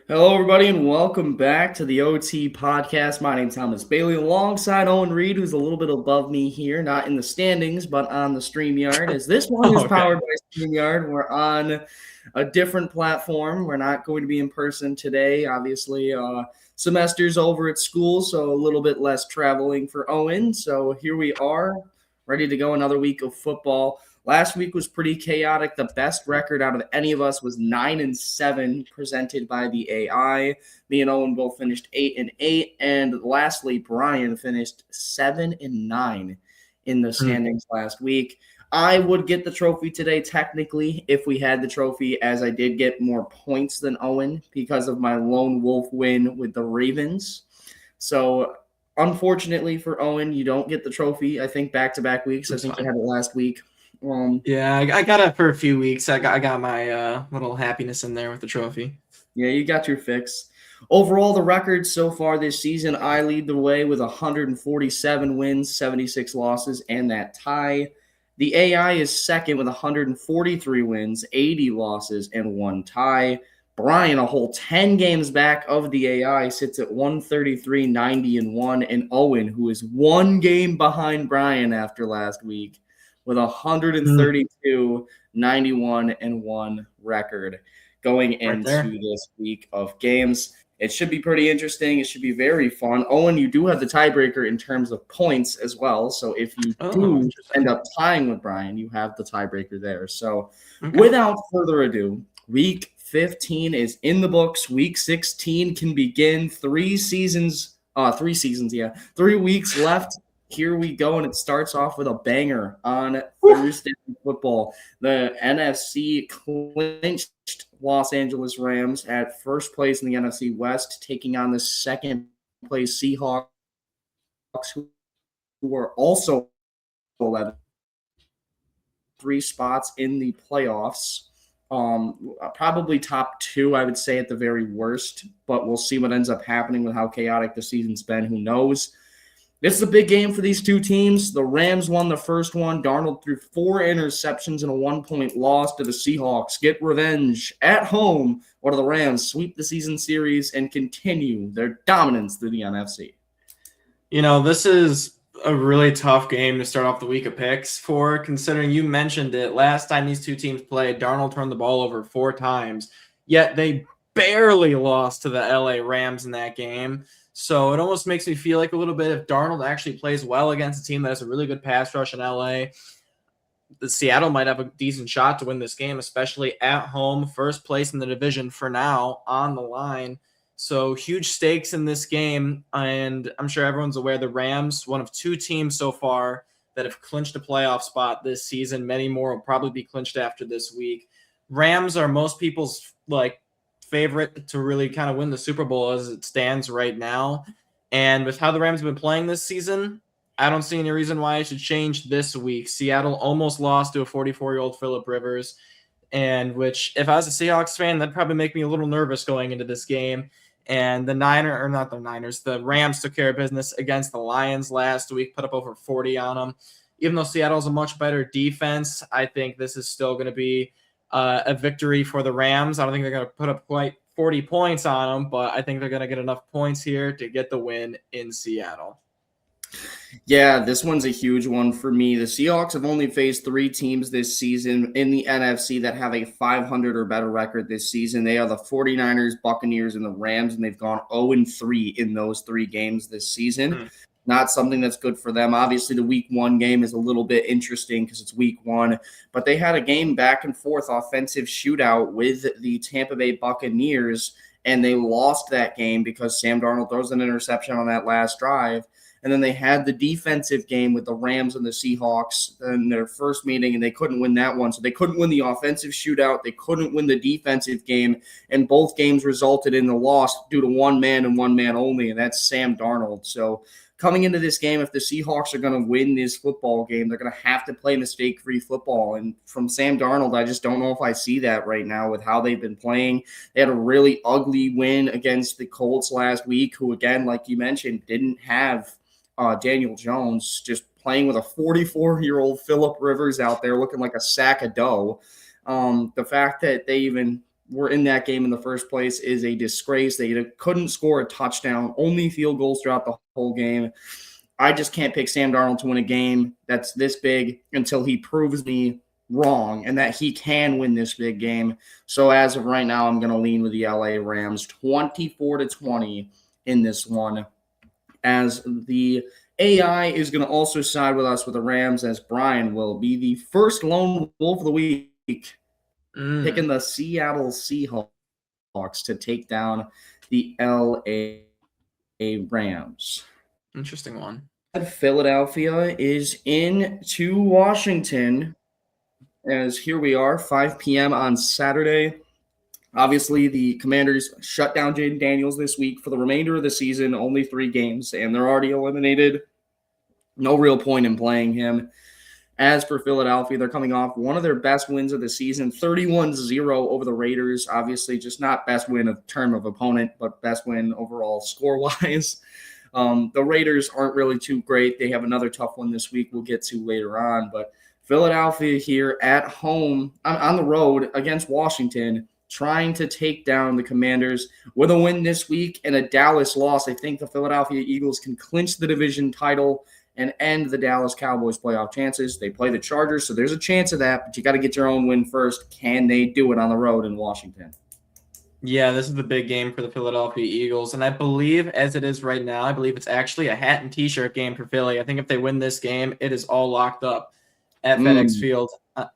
Hello, everybody, and welcome back to the OT podcast. My name's Thomas Bailey, alongside Owen Reed, who's a little bit above me here, not in the standings, but on the StreamYard. As this one is Okay. powered by StreamYard, we're on a different platform. We're not going to be in person today. Obviously, semester's over at school, so a little bit less traveling for Owen. So here we are, ready to go another week of football. Last week was pretty chaotic. The best record out of any of us was 9-7, presented by the AI. Me and Owen both finished 8-8, and lastly, Brian finished 7-9 in the Hmm. standings last week. I would get the trophy today, technically, if we had the trophy, as I did get more points than Owen because of my lone wolf win with the Ravens. So, unfortunately for Owen, you don't get the trophy. I think back-to-back weeks. I That's think you fine. had it last week. Yeah, I got it for a few weeks. I got my little happiness in there with the trophy. Yeah, you got your fix. Overall, the record so far this season, I lead the way with 147 wins, 76 losses, and that tie. The AI is second with 143 wins, 80 losses, and one tie. Brian, a whole 10 games back of the AI, sits at 133, 90, and 1. And Owen, who is one game behind Brian after last week, with Hmm. 132, 91, and 1 record going Right into there. this week of games. It should be pretty interesting. It should be very fun. Owen, you do have the tiebreaker in terms of points as well. So if you Oh, do end interesting. up tying with Brian, you have the tiebreaker there. So Okay. without further ado, week 15 is in the books. Week 16 can begin. 3 weeks left. Here we go, and it starts off with a banger on Whew. Thursday Night Football. The NFC clinched Los Angeles Rams at first place in the NFC West, taking on the second place Seahawks, who are also 11, three spots in the playoffs. Probably top two, I would say, at the very worst, but we'll see what ends up happening with how chaotic the season's been. Who knows? This is a big game for these two teams. The Rams won the first one. Darnold threw 4 interceptions and a 1-point loss to the Seahawks. Get revenge at home, or do the Rams sweep the season series and continue their dominance through the NFC? This is a really tough game to start off the week of picks for, considering you mentioned it. Last time these two teams played, Darnold turned the ball over 4 times, yet they barely lost to the LA Rams in that game. So it almost makes me feel like a little bit if Darnold actually plays well against a team that has a really good pass rush in LA, the Seattle might have a decent shot to win this game, especially at home, first place in the division for now on the line. So huge stakes in this game, and I'm sure everyone's aware the Rams, one of two teams so far that have clinched a playoff spot this season. Many more will probably be clinched after this week. Rams are most people's favorite to really kind of win the Super Bowl as it stands right now. And with how the Rams have been playing this season, I don't see any reason why it should change this week. Seattle almost lost to a 44-year-old Philip Rivers, and which, if I was a Seahawks fan, that'd probably make me a little nervous going into this game. And the Rams took care of business against the Lions last week, put up over 40 on them. Even though Seattle's a much better defense, I think this is still going to be a victory for the Rams. I don't think they're going to put up quite 40 points on them, but I think they're going to get enough points here to get the win in Seattle. Yeah, this one's a huge one for me. The Seahawks have only faced 3 teams this season in the NFC that have a 500 or better record this season. They are the 49ers, Buccaneers, and the Rams, and they've gone 0-3 in those 3 games this season. Hmm. Not something that's good for them. Obviously, the week 1 game is a little bit interesting because it's week 1, but they had a game back and forth offensive shootout with the Tampa Bay Buccaneers, and they lost that game because Sam Darnold throws an interception on that last drive. And then they had the defensive game with the Rams and the Seahawks in their first meeting, and they couldn't win that one. So they couldn't win the offensive shootout. They couldn't win the defensive game. And both games resulted in the loss due to one man and one man only, and that's Sam Darnold. So coming into this game, if the Seahawks are going to win this football game, they're going to have to play mistake-free football. And from Sam Darnold, I just don't know if I see that right now with how they've been playing. They had a really ugly win against the Colts last week, who, again, like you mentioned, didn't have Daniel Jones, just playing with a 44-year-old Philip Rivers out there looking like a sack of dough. The fact that they even were in that game in the first place is a disgrace. They couldn't score a touchdown, only field goals throughout the whole game. I just can't pick Sam Darnold to win a game that's this big until he proves me wrong and that he can win this big game. So as of right now, I'm going to lean with the LA Rams 24-20 in this one, as the AI is going to also side with us with the Rams, as Brian will be the first lone wolf of the week, picking the Seattle Seahawks to take down the LA Rams. Interesting one. Philadelphia is in to Washington, as here we are, 5 p.m. on Saturday. Obviously, the Commanders shut down Jaden Daniels this week for the remainder of the season, only 3 games, and they're already eliminated. No real point in playing him. As for Philadelphia, they're coming off one of their best wins of the season, 31-0 over the Raiders. Obviously, just not best win of term of opponent, but best win overall score-wise. The Raiders aren't really too great. They have another tough one this week we'll get to later on. But Philadelphia here at home, on the road against Washington, trying to take down the Commanders. With a win this week and a Dallas loss, I think the Philadelphia Eagles can clinch the division title and end the Dallas Cowboys playoff chances. They play the Chargers, so there's a chance of that, but you got to get your own win first. Can they do it on the road in Washington? Yeah, this is the big game for the Philadelphia Eagles, and I believe, as it is right now, I believe it's actually a hat and T-shirt game for Philly. I think if they win this game, it is all locked up at FedEx Field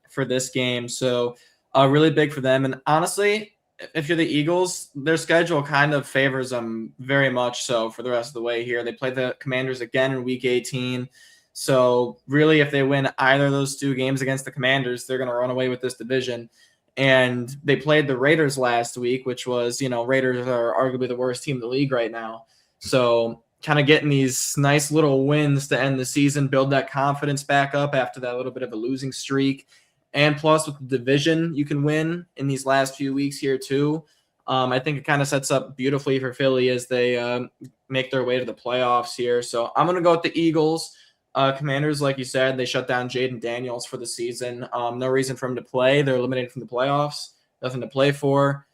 for this game, so really big for them. And honestly, if you're the Eagles, their schedule kind of favors them very much so for the rest of the way here. They play the Commanders again in Week 18. So really, if they win either of those 2 games against the Commanders, they're going to run away with this division. And they played the Raiders last week, which was, Raiders are arguably the worst team in the league right now. So kind of getting these nice little wins to end the season, build that confidence back up after that little bit of a losing streak. And plus, with the division, you can win in these last few weeks here, too. I think it kind of sets up beautifully for Philly as they make their way to the playoffs here. So I'm going to go with the Eagles. Commanders, like you said, they shut down Jaden Daniels for the season. No reason for him to play. They're eliminated from the playoffs. Nothing to play for.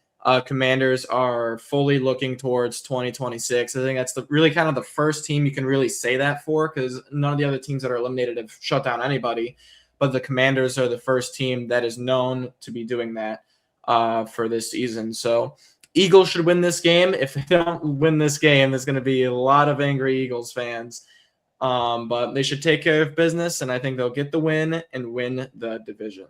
Commanders are fully looking towards 2026. I think that's really kind of the first team you can really say that for, because none of the other teams that are eliminated have shut down anybody. But the Commanders are the first team that is known to be doing that for this season. So Eagles should win this game. If they don't win this game, there's going to be a lot of angry Eagles fans. But they should take care of business, and I think they'll get the win and win the division.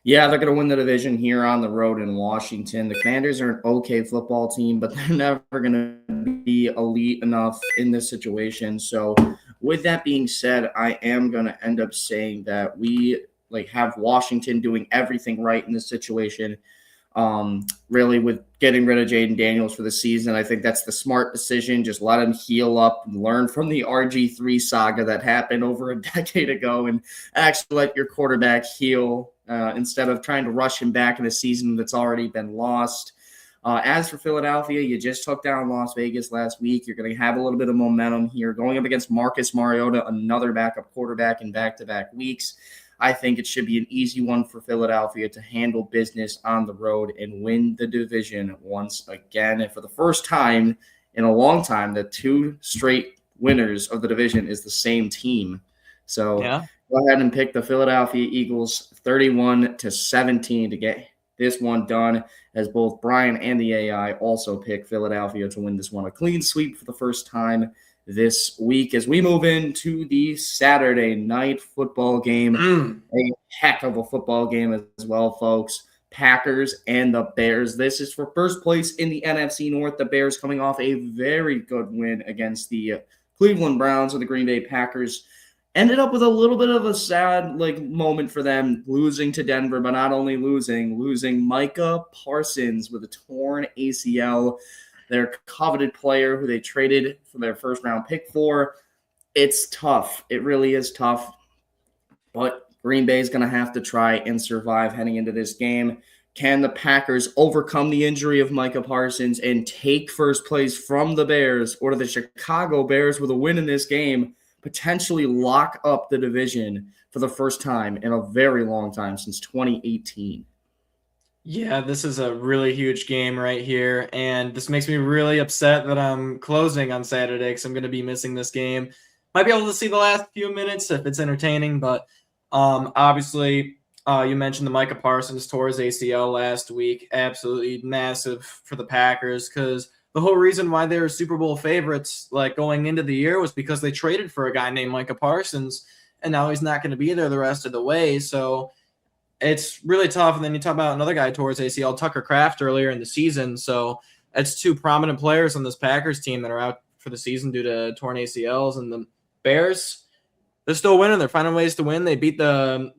Yeah, they're going to win the division here on the road in Washington. The Commanders are an okay football team, but they're never going to be elite enough in this situation. So with that being said, I am going to end up saying that we have Washington doing everything right in this situation. Really, with getting rid of Jaden Daniels for the season, I think that's the smart decision. Just let him heal up and learn from the RG3 saga that happened over a decade ago, and actually let your quarterback heal instead of trying to rush him back in a season that's already been lost. As for Philadelphia, you just took down Las Vegas last week. You're going to have a little bit of momentum here going up against Marcus Mariota, another backup quarterback in back-to-back weeks. I think it should be an easy one for Philadelphia to handle business on the road and win the division once again. And for the first time in a long time, the 2 straight winners of the division is the same team. So Go ahead and pick the Philadelphia Eagles 31-17 to get this one done, as both Brian and the AI also pick Philadelphia to win this one. A clean sweep for the first time this week as we move into the Saturday night football game. A heck of a football game as well, folks. Packers and the Bears. This is for first place in the NFC North. The Bears coming off a very good win against the Cleveland Browns, and the Green Bay Packers ended up with a little bit of a sad moment for them, losing to Denver, but not only losing Micah Parsons with a torn ACL, their coveted player who they traded for their first-round pick for. It's tough. It really is tough. But Green Bay is going to have to try and survive heading into this game. Can the Packers overcome the injury of Micah Parsons and take first place from the Bears, or do the Chicago Bears, with a win in this game, potentially lock up the division for the first time in a very long time, since 2018? Yeah, this is a really huge game right here, and this makes me really upset that I'm closing on Saturday because I'm going to be missing this game. Might be able to see the last few minutes if it's entertaining, but obviously, you mentioned the Micah Parsons tore his ACL last week. Absolutely massive for the Packers because the whole reason why they were Super Bowl favorites, like going into the year, was because they traded for a guy named Micah Parsons, and now he's not going to be there the rest of the way. So it's really tough. And then you talk about another guy towards ACL, Tucker Kraft, earlier in the season. So it's two prominent players on this Packers team that are out for the season due to torn ACLs. And the Bears, they're still winning. They're finding ways to win. They beat the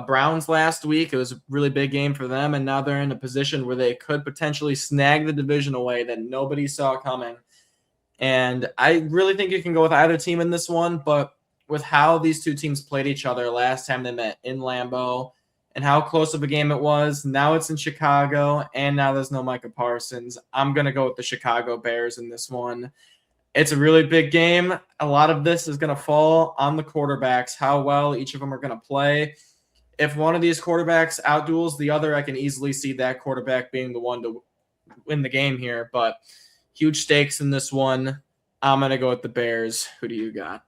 Browns last week. It was a really big game for them. And now they're in a position where they could potentially snag the division away that nobody saw coming. And I really think you can go with either team in this one. But with how these two teams played each other last time they met in Lambeau, and how close of a game it was. Now it's in Chicago, and now there's no Micah Parsons. I'm going to go with the Chicago Bears in this one. It's a really big game. A lot of this is going to fall on the quarterbacks, how well each of them are going to play. If one of these quarterbacks outduels the other, I can easily see that quarterback being the one to win the game here. But huge stakes in this one. I'm going to go with the Bears. Who do you got?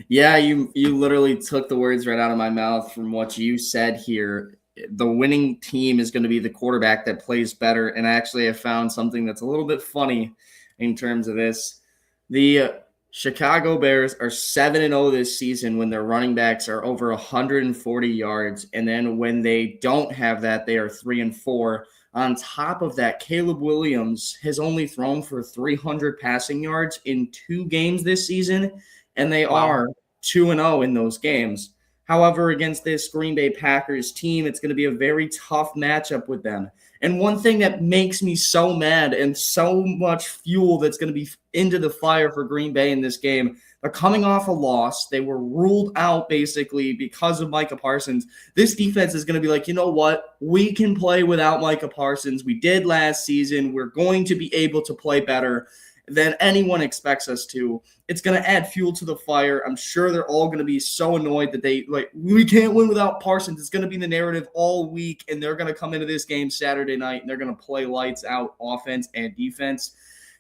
Yeah, you literally took the words right out of my mouth from what you said here. The winning team is going to be the quarterback that plays better. And actually, I found something that's a little bit funny in terms of this. The Chicago Bears are 7-0 this season when their running backs are over 140 yards. And then when they don't have that, they are 3-4. On top of that, Caleb Williams has only thrown for 300 passing yards in 2 games this season, and they are 2-0 in those games. However, against this Green Bay Packers team, it's going to be a very tough matchup with them. And one thing that makes me so mad and so much fuel that's going to be into the fire for Green Bay in this game, they're coming off a loss. They were ruled out basically because of Micah Parsons. This defense is going to be like, you know what? We can play without Micah Parsons. We did last season. We're going to be able to play better than anyone expects us to. It's going to add fuel to the fire. I'm sure they're all going to be so annoyed that we can't win without Parsons. It's going to be the narrative all week, and they're going to come into this game Saturday night, and they're going to play lights out offense and defense.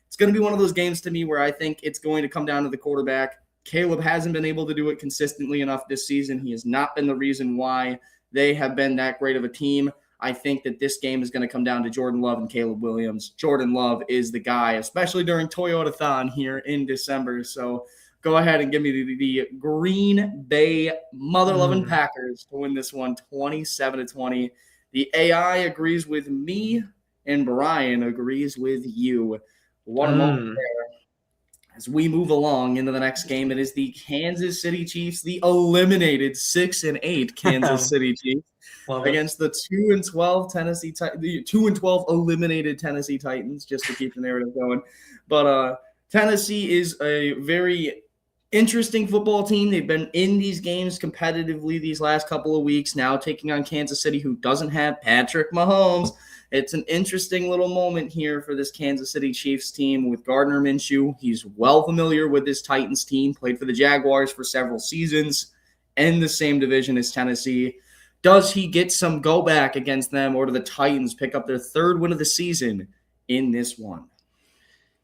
It's going to be one of those games to me where I think it's going to come down to the quarterback. Caleb hasn't been able to do it consistently enough this season. He has not been the reason why they have been that great of a team. I think that this game is going to come down to Jordan Love and Caleb Williams. Jordan Love is the guy, especially during Toyota-thon here in December. So go ahead and give me the Green Bay mother-loving Packers to win this one 27-20. The AI agrees with me, and Brian agrees with you. What a moment there. As we move along into the next game, it is the Kansas City Chiefs, the eliminated 6-8 Kansas City Chiefs, against the 2-12 Tennessee, the 2-12 eliminated Tennessee Titans, just to keep the narrative going. But Tennessee is a very interesting football team. They've been in these games competitively these last couple of weeks, now taking on Kansas City, who doesn't have Patrick Mahomes. It's an interesting little moment here for this Kansas City Chiefs team with Gardner Minshew. He's well familiar with this Titans team, played for the Jaguars for several seasons, in the same division as Tennessee. Does he get some go back against them, or do the Titans pick up their 3rd win of the season in this one?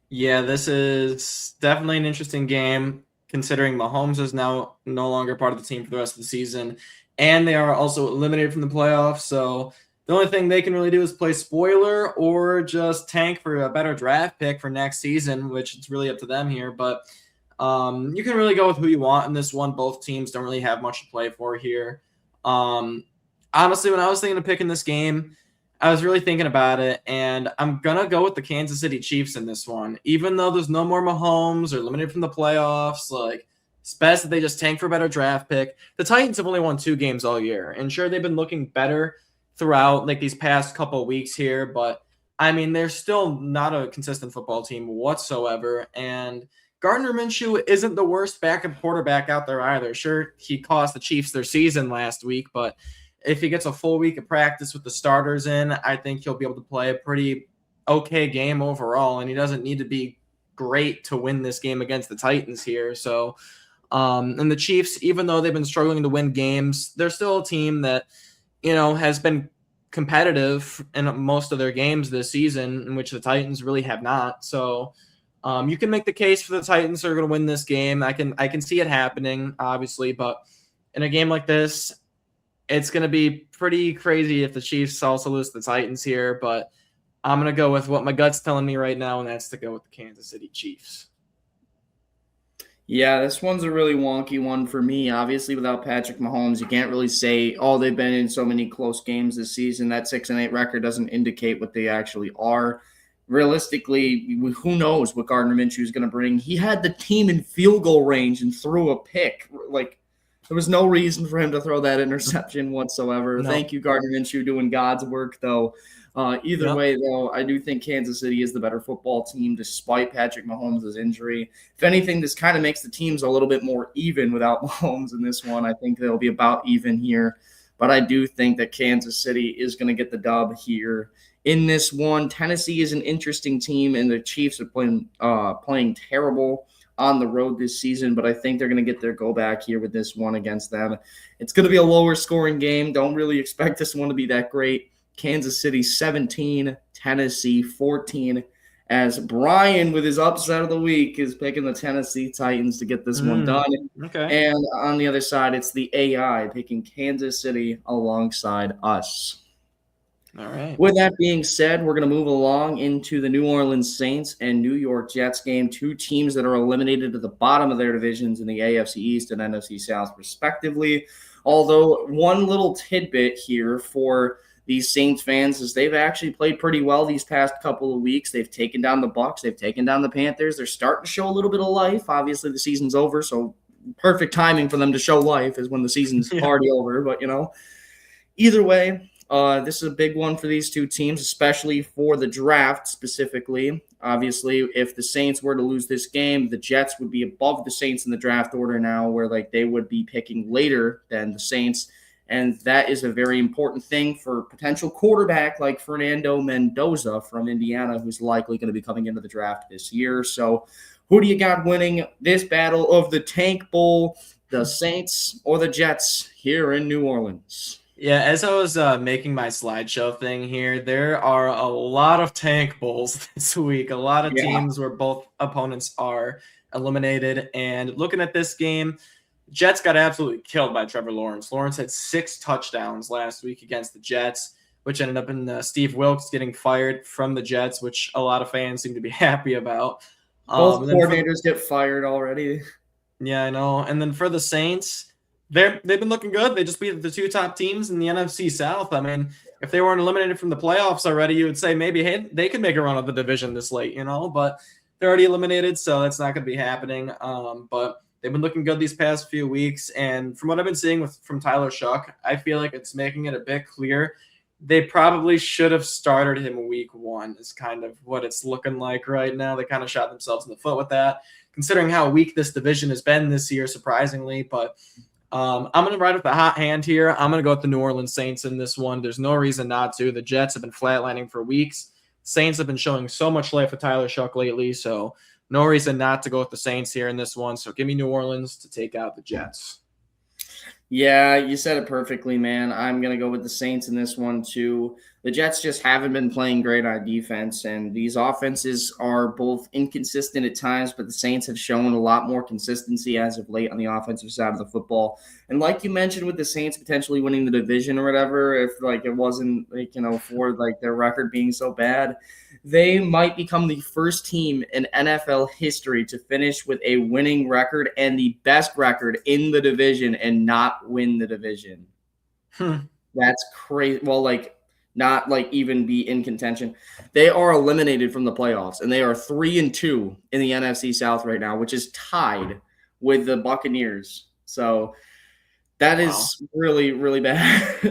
Yeah, this is definitely an interesting game, considering Mahomes is now no longer part of the team for the rest of the season, and they are also eliminated from the playoffs. So the only thing they can really do is play spoiler or just tank for a better draft pick for next season, which it's really up to them here. But you can really go with who you want in this one. Both teams don't really have much to play for here. Honestly, when I was thinking of picking this game, I was really thinking about it, and I'm going to go with the Kansas City Chiefs in this one. Even though there's no more Mahomes or limited from the playoffs, like, it's best that they just tank for a better draft pick. The Titans have only won 2 games all year, and sure, they've been looking better throughout like these past couple of weeks here, but I mean, they're still not a consistent football team whatsoever. And Gardner Minshew isn't the worst backup quarterback out there either. Sure, he cost the Chiefs their season last week, but if he gets a full week of practice with the starters in, I think he'll be able to play a pretty okay game overall, and he doesn't need to be great to win this game against the Titans here. So, and the Chiefs, even though they've been struggling to win games, they're still a team that, has been competitive in most of their games this season, in which the Titans really have not. So you can make the case for the Titans are going to win this game. I can see it happening, obviously, but in a game like this, it's going to be pretty crazy if the Chiefs also lose to the Titans here. But I'm going to go with what my gut's telling me right now, and that's to go with the Kansas City Chiefs. Yeah, this one's a really wonky one for me. Obviously, without Patrick Mahomes, you can't really say, oh, they've been in so many close games this season. That 6-8 record doesn't indicate what they actually are. Realistically, who knows what Gardner Minshew is going to bring? He had the team in field goal range and threw a pick. Like, there was no reason for him to throw that interception whatsoever. No. Thank you, Gardner Minshew, doing God's work, though. Either way, though, I do think Kansas City is the better football team despite Patrick Mahomes' injury. If anything, this kind of makes the teams a little bit more even without Mahomes in this one. I think they'll be about even here. But I do think that Kansas City is going to get the dub here in this one. Tennessee is an interesting team, and the Chiefs are playing terrible on the road this season, but I think they're going to get their go back here with this one against them. It's going to be a lower scoring game. Don't really expect this one to be that great. Kansas City 17, Tennessee 14, as Brian, with his upset of the week, is picking the Tennessee Titans to get this one done. Okay. And on the other side, it's the AI picking Kansas City alongside us. All right. With that being said, we're going to move along into the New Orleans Saints and New York Jets game, two teams that are eliminated at the bottom of their divisions in the AFC East and NFC South, respectively. Although one little tidbit here for these Saints fans is they've actually played pretty well these past couple of weeks. They've taken down the Bucs. They've taken down the Panthers. They're starting to show a little bit of life. Obviously, the season's over, so perfect timing for them to show life is when the season's already over. But, either way, this is a big one for these two teams, especially for the draft specifically. Obviously, if the Saints were to lose this game, the Jets would be above the Saints in the draft order now, where they would be picking later than the Saints. And that is a very important thing for potential quarterback like Fernando Mendoza from Indiana, who's likely going to be coming into the draft this year. So who do you got winning this battle of the Tank Bowl, the Saints or the Jets here in New Orleans? Yeah, as I was making my slideshow thing here, there are a lot of Tank Bowls this week. A lot of teams where both opponents are eliminated. And looking at this game, Jets got absolutely killed by Trevor Lawrence. Lawrence had 6 touchdowns last week against the Jets, which ended up in Steve Wilkes getting fired from the Jets, which a lot of fans seem to be happy about. Both coordinators get fired already. Yeah, I know. And then for the Saints, they've been looking good. They just beat the 2 top teams in the NFC South. I mean, if they weren't eliminated from the playoffs already, you would say maybe, hey, they could make a run of the division this late, but they're already eliminated, so that's not going to be happening. But they've been looking good these past few weeks, and from what I've been seeing from Tyler Shuck, I feel like it's making it a bit clear they probably should have started him week 1 is kind of what it's looking like right now. They kind of shot themselves in the foot with that, considering how weak this division has been this year, surprisingly. But I'm going to ride with the hot hand here. I'm going to go with the New Orleans Saints in this one. There's no reason not to. The Jets have been flatlining for weeks. Saints have been showing so much life with Tyler Shuck lately, so no reason not to go with the Saints here in this one. So give me New Orleans to take out the Jets. Yeah, you said it perfectly, man. I'm going to go with the Saints in this one, too. The Jets just haven't been playing great on defense, and these offenses are both inconsistent at times, but the Saints have shown a lot more consistency as of late on the offensive side of the football. And like you mentioned with the Saints potentially winning the division or whatever, if it wasn't for their record being so bad, they might become the first team in NFL history to finish with a winning record and the best record in the division and not win the division. That's crazy. Well, not even be in contention. They are eliminated from the playoffs, and they are 3-2 in the NFC South right now, which is tied with the Buccaneers. So that is really, really bad.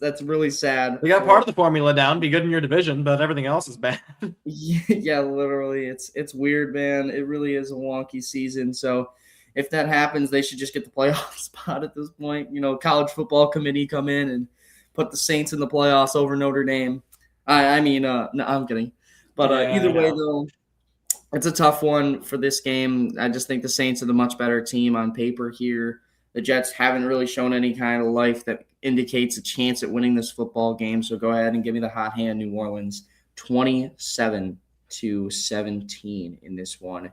That's really sad. You got part of the formula down, be good in your division, but everything else is bad. Yeah, literally. It's weird, man. It really is a wonky season. So if that happens, they should just get the playoff spot at this point. College football committee come in and put the Saints in the playoffs over Notre Dame. No, I'm kidding. But either way, though, it's a tough one for this game. I just think the Saints are the much better team on paper here. The Jets haven't really shown any kind of life that indicates a chance at winning this football game. So go ahead and give me the hot hand, New Orleans, 27-17 in this one.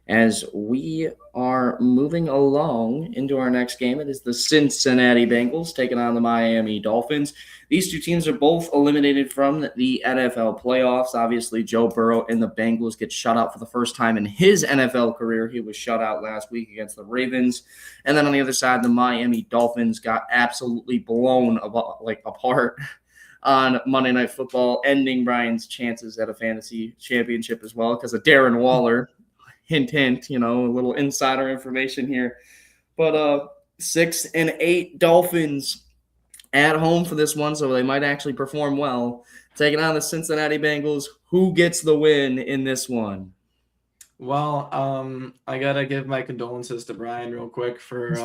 As we are moving along into our next game, it is the Cincinnati Bengals taking on the Miami Dolphins. These two teams are both eliminated from the NFL playoffs. Obviously, Joe Burrow and the Bengals get shut out for the first time in his NFL career. He was shut out last week against the Ravens. And then on the other side, the Miami Dolphins got absolutely blown apart on Monday Night Football, ending Brian's chances at a fantasy championship as well because of Darren Waller. Hint, hint, a little insider information here. But 6-8 Dolphins at home for this one, so they might actually perform well. Taking on the Cincinnati Bengals. Who gets the win in this one? Well, I got to give my condolences to Brian real quick for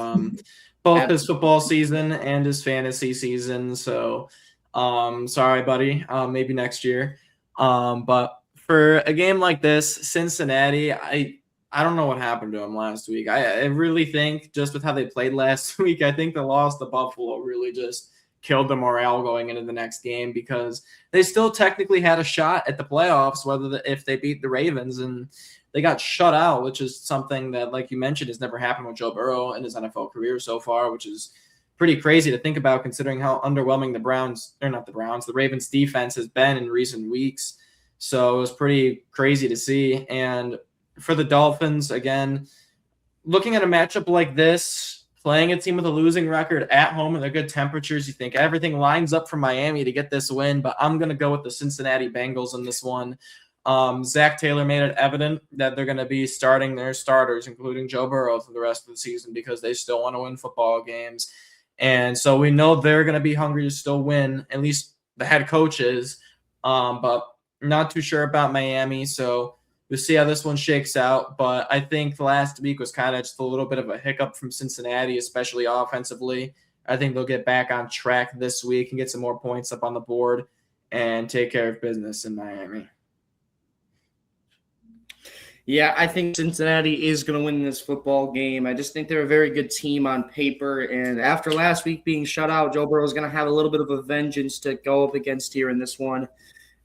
both his football season and his fantasy season. So sorry, buddy. Maybe next year. But for a game like this, Cincinnati, I don't know what happened to them last week. I really think just with how they played last week, I think the loss to Buffalo really just killed the morale going into the next game because they still technically had a shot at the playoffs, if they beat the Ravens, and they got shut out, which is something that, like you mentioned, has never happened with Joe Burrow in his NFL career so far, which is pretty crazy to think about considering how underwhelming the Ravens defense has been in recent weeks. So it was pretty crazy to see. And for the Dolphins, again, looking at a matchup like this, playing a team with a losing record at home and the good temperatures, you think everything lines up for Miami to get this win, but I'm going to go with the Cincinnati Bengals in this one. Zach Taylor made it evident that they're going to be starting their starters, including Joe Burrow, for the rest of the season because they still want to win football games. And so we know they're going to be hungry to still win, at least the head coach is. But not too sure about Miami, so we'll see how this one shakes out. But I think the last week was kind of just a little bit of a hiccup from Cincinnati, especially offensively. I think they'll get back on track this week and get some more points up on the board and take care of business in Miami. Yeah, I think Cincinnati is going to win this football game. I just think they're a very good team on paper. And after last week being shut out, Joe Burrow is going to have a little bit of a vengeance to go up against here in this one.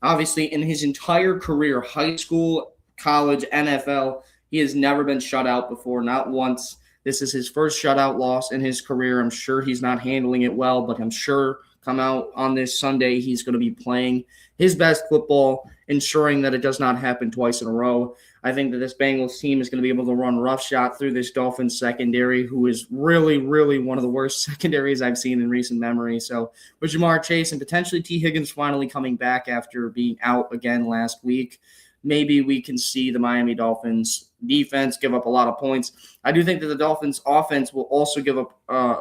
Obviously, in his entire career, high school, college, NFL, he has never been shut out before, not once. This is his first shutout loss in his career. I'm sure he's not handling it well, but I'm sure come out on this Sunday, he's going to be playing his best football, ensuring that it does not happen twice in a row. I think that this Bengals team is going to be able to run roughshod through this Dolphins secondary, who is really, really one of the worst secondaries I've seen in recent memory. So with Jamar Chase and potentially T. Higgins finally coming back after being out again last week, maybe we can see the Miami Dolphins defense give up a lot of points. I do think that the Dolphins offense will also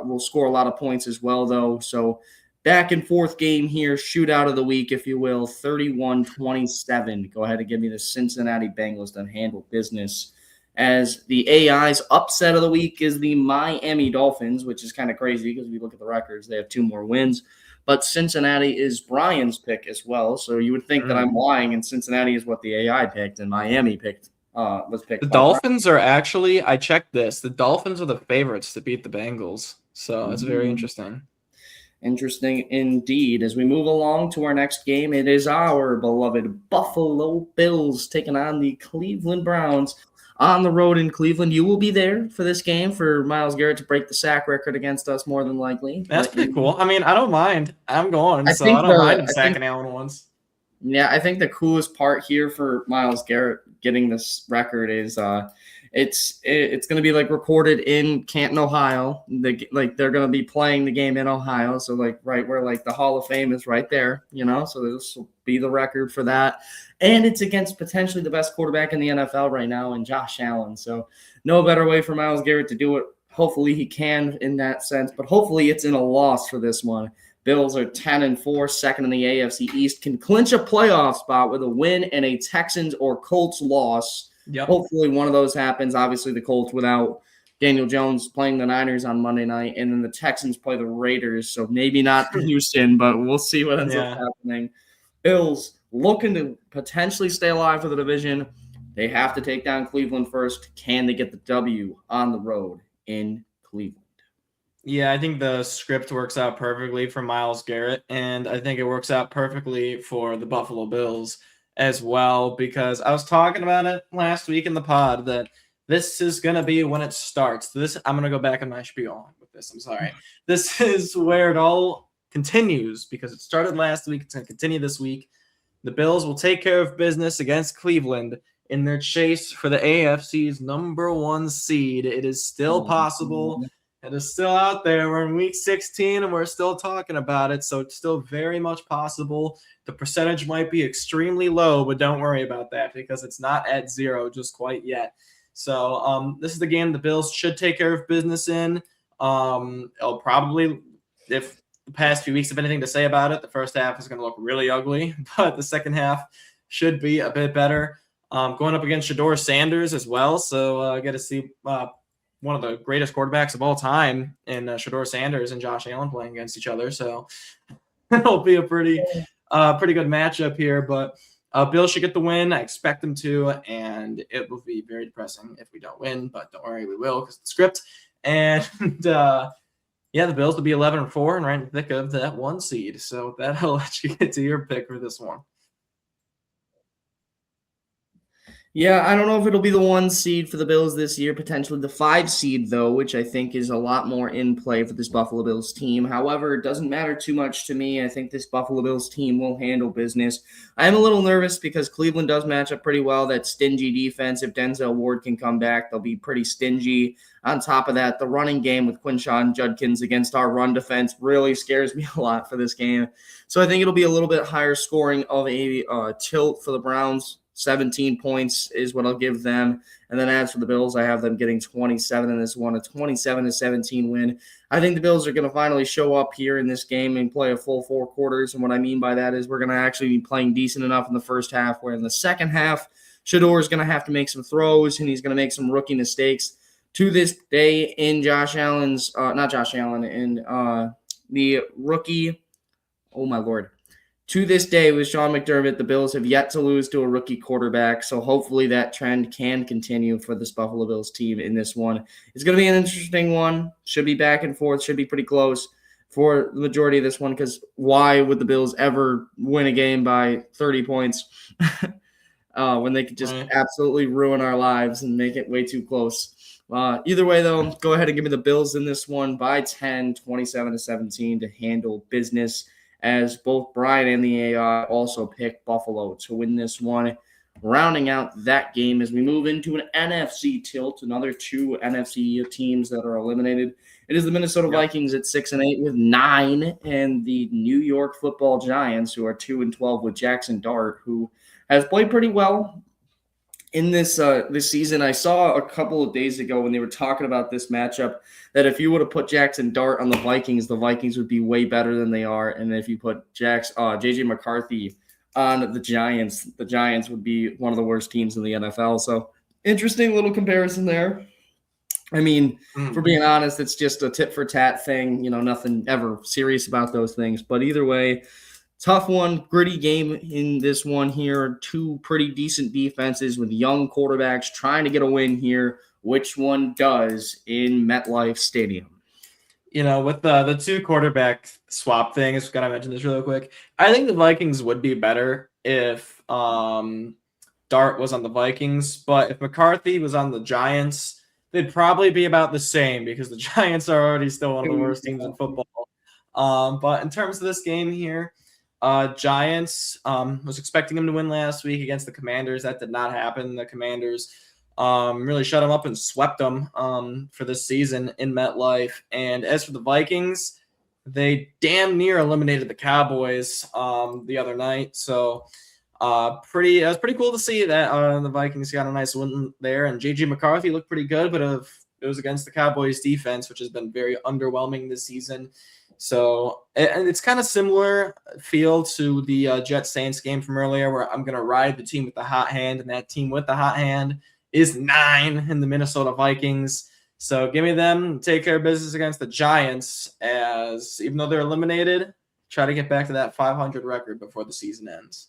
will score a lot of points as well, though. So back and forth game here, shootout of the week, if you will, 31-27. Go ahead and give me the Cincinnati Bengals to handle business. As the AI's upset of the week is the Miami Dolphins, which is kind of crazy because if you look at the records, they have 2 more wins. But Cincinnati is Brian's pick as well. So you would think that I'm lying, and Cincinnati is what the AI picked, and Miami was picked. The Dolphins are actually, I checked this, the Dolphins are the favorites to beat the Bengals. So it's very interesting. Interesting indeed. As we move along to our next game, it is our beloved Buffalo Bills taking on the Cleveland Browns on the road in Cleveland. You will be there for this game for Myles Garrett to break the sack record against us, more than likely. That's pretty cool. I mean, I don't mind. I'm going, I don't mind sacking Allen once. Yeah, I think the coolest part here for Myles Garrett getting this record is it's going to be like recorded in Canton, Ohio. They're going to be playing the game in Ohio, so like right where like the Hall of Fame is right there, So this will be the record for that, and it's against potentially the best quarterback in the NFL right now, in Josh Allen. So no better way for Myles Garrett to do it. Hopefully he can in that sense, but hopefully it's in a loss for this one. Bills are 10-4, second in the AFC East, can clinch a playoff spot with a win and a Texans or Colts loss. Yep. Hopefully one of those happens. Obviously the Colts without Daniel Jones playing the Niners on Monday night, and then the Texans play the Raiders. So maybe not Houston, but we'll see what ends up happening. Bills looking to potentially stay alive for the division. They have to take down Cleveland first. Can they get the W on the road in Cleveland? Yeah, I think the script works out perfectly for Myles Garrett, and I think it works out perfectly for the Buffalo Bills as well, because I was talking about it last week in the pod that this is going to be when it starts. I'm going to go back on my spiel with this. I'm sorry. This is where it all continues because it started last week. It's going to continue this week. The Bills will take care of business against Cleveland in their chase for the AFC's number 1 seed. It is still possible. It is still out there. We're in week 16 and we're still talking about it. So it's still very much possible. The percentage might be extremely low, but don't worry about that because it's not at 0 just quite yet. So this is the game the Bills should take care of business in. It'll probably, if the past few weeks have anything to say about it, the first half is going to look really ugly, but the second half should be a bit better. Going up against Shedeur Sanders as well. So I get to see one of the greatest quarterbacks of all time in Shedeur Sanders and Josh Allen playing against each other. So it'll be a pretty good matchup here. But Bill should get the win. I expect them to, and it will be very depressing if we don't win. But don't worry, we will because it's the script. And yeah, the Bills will be 11-4 and right in the thick of that 1 seed. So that'll let you get to your pick for this one. Yeah, I don't know if it'll be the 1 seed for the Bills this year, potentially the 5 seed, though, which I think is a lot more in play for this Buffalo Bills team. However, it doesn't matter too much to me. I think this Buffalo Bills team will handle business. I'm a little nervous because Cleveland does match up pretty well. That stingy defense, if Denzel Ward can come back, they'll be pretty stingy. On top of that, the running game with Quinshon Judkins against our run defense really scares me a lot for this game. So I think it'll be a little bit higher scoring of a tilt for the Browns. 17 points is what I'll give them. And then as for the Bills, I have them getting 27 in this one, a 27-17 win. I think the Bills are going to finally show up here in this game and play a full 4 quarters. And what I mean by that is we're going to actually be playing decent enough in the first half, where in the second half, Shedeur is going to have to make some throws and he's going to make some rookie mistakes. To this day in Josh Allen's, not Josh Allen, in the rookie, oh my Lord. To this day, with Sean McDermott, the Bills have yet to lose to a rookie quarterback, so hopefully that trend can continue for this Buffalo Bills team in this one. It's going to be an interesting one. Should be back and forth, should be pretty close for the majority of this one, because why would the Bills ever win a game by 30 points when they could just absolutely ruin our lives and make it way too close? Either way, though, go ahead and give me the Bills in this one by 10, 27-17 to handle business, as both Brian and the AI also pick Buffalo to win this one. Rounding out that game as we move into an NFC tilt, another 2 NFC teams that are eliminated. It is the Minnesota Vikings at 6-8 with 9, and the New York Football Giants, who are 2-12 with Jackson Dart, who has played pretty well in this season. I saw a couple of days ago when they were talking about this matchup that if you would have put Jackson Dart on the Vikings would be way better than they are. And if you put JJ McCarthy on the Giants would be one of the worst teams in the NFL. So interesting little comparison there. I mean, for being honest, it's just a tit for tat thing. You know, nothing ever serious about those things. But either way, tough one, gritty game in this one here. 2 pretty decent defenses with young quarterbacks trying to get a win here. Which one does in MetLife Stadium? You know, with the 2 quarterback swap thing, I got to mention this real quick. I think the Vikings would be better if Dart was on the Vikings, but if McCarthy was on the Giants, they'd probably be about the same because the Giants are already still one of the worst teams in football. But in terms of this game here, Giants, was expecting them to win last week against the Commanders. That did not happen. The Commanders really shut them up and swept them for this season in MetLife. And as for the Vikings, they damn near eliminated the Cowboys the other night. So it was pretty cool to see that the Vikings got a nice win there. And JJ McCarthy looked pretty good, but it was against the Cowboys defense, which has been very underwhelming this season. So, and it's kind of similar feel to the Jets-Saints game from earlier, where I'm going to ride the team with the hot hand, and that team with the hot hand is 9 in the Minnesota Vikings. So give me them, take care of business against the Giants, as even though they're eliminated, try to get back to that 500 record before the season ends.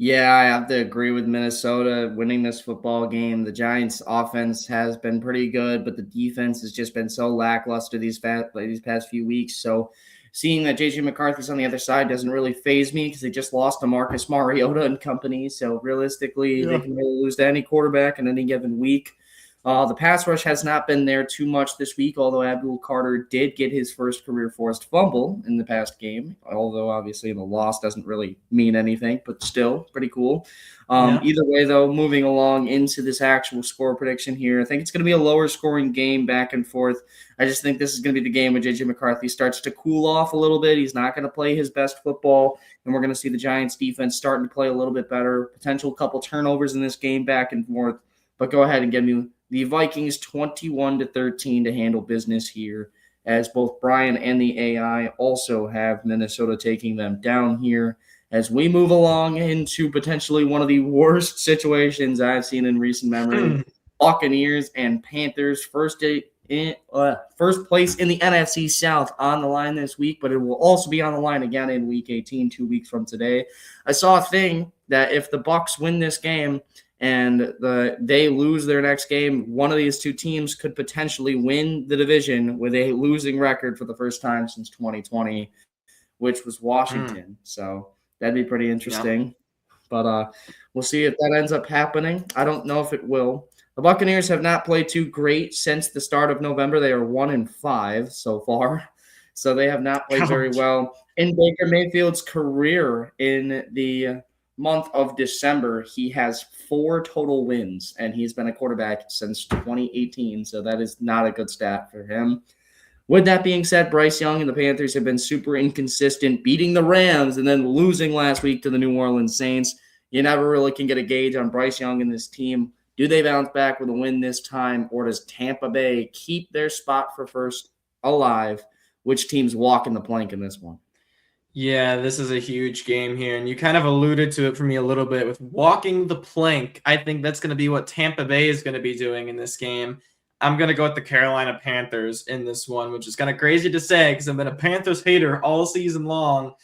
Yeah, I have to agree with Minnesota winning this football game. The Giants' offense has been pretty good, but the defense has just been so lackluster these past few weeks. So, seeing that JJ McCarthy's on the other side doesn't really phase me because they just lost to Marcus Mariota and company. So, realistically, they Yeah. can really lose to any quarterback in any given week. The pass rush has not been there too much this week, although Abdul Carter did get his first career forced fumble in the past game. Although obviously the loss doesn't really mean anything, but still pretty cool. Yeah. Either way, though, moving along into this actual score prediction here, I think it's going to be a lower scoring game back and forth. I just think this is going to be the game where JJ McCarthy starts to cool off a little bit. He's not going to play his best football, and we're going to see the Giants defense starting to play a little bit better. Potential couple turnovers in this game back and forth. But go ahead and give me the Vikings 21-13 to handle business here, as both Brian and the AI also have Minnesota taking them down here. As we move along into potentially one of the worst situations I've seen in recent memory, Buccaneers and Panthers first place in the NFC South on the line this week, but it will also be on the line again in Week 18, 2 weeks from today. I saw a thing that if the Bucs win this game and they lose their next game, one of these two teams could potentially win the division with a losing record for the first time since 2020, which was Washington. So that'd be pretty interesting. But we'll see if that ends up happening. I don't know if it will. The Buccaneers have not played too great since the start of November. They are 1-5 so far. So they have not played very Ouch. well. In Baker Mayfield's career in the month of December, he has 4 total wins, and he's been a quarterback since 2018. So that is not a good stat for him. With that being said, Bryce Young and the Panthers have been super inconsistent, beating the Rams and then losing last week to the New Orleans Saints. You never really can get a gauge on Bryce Young and this team. Do they bounce back with a win this time, or does Tampa Bay keep their spot for first alive? Which team's walking the plank in this one? Yeah, this is a huge game here, and you kind of alluded to it for me a little bit with walking the plank. I think that's going to be what Tampa Bay is going to be doing in this game. I'm going to go with the Carolina Panthers in this one, which is kind of crazy to say because I've been a Panthers hater all season long.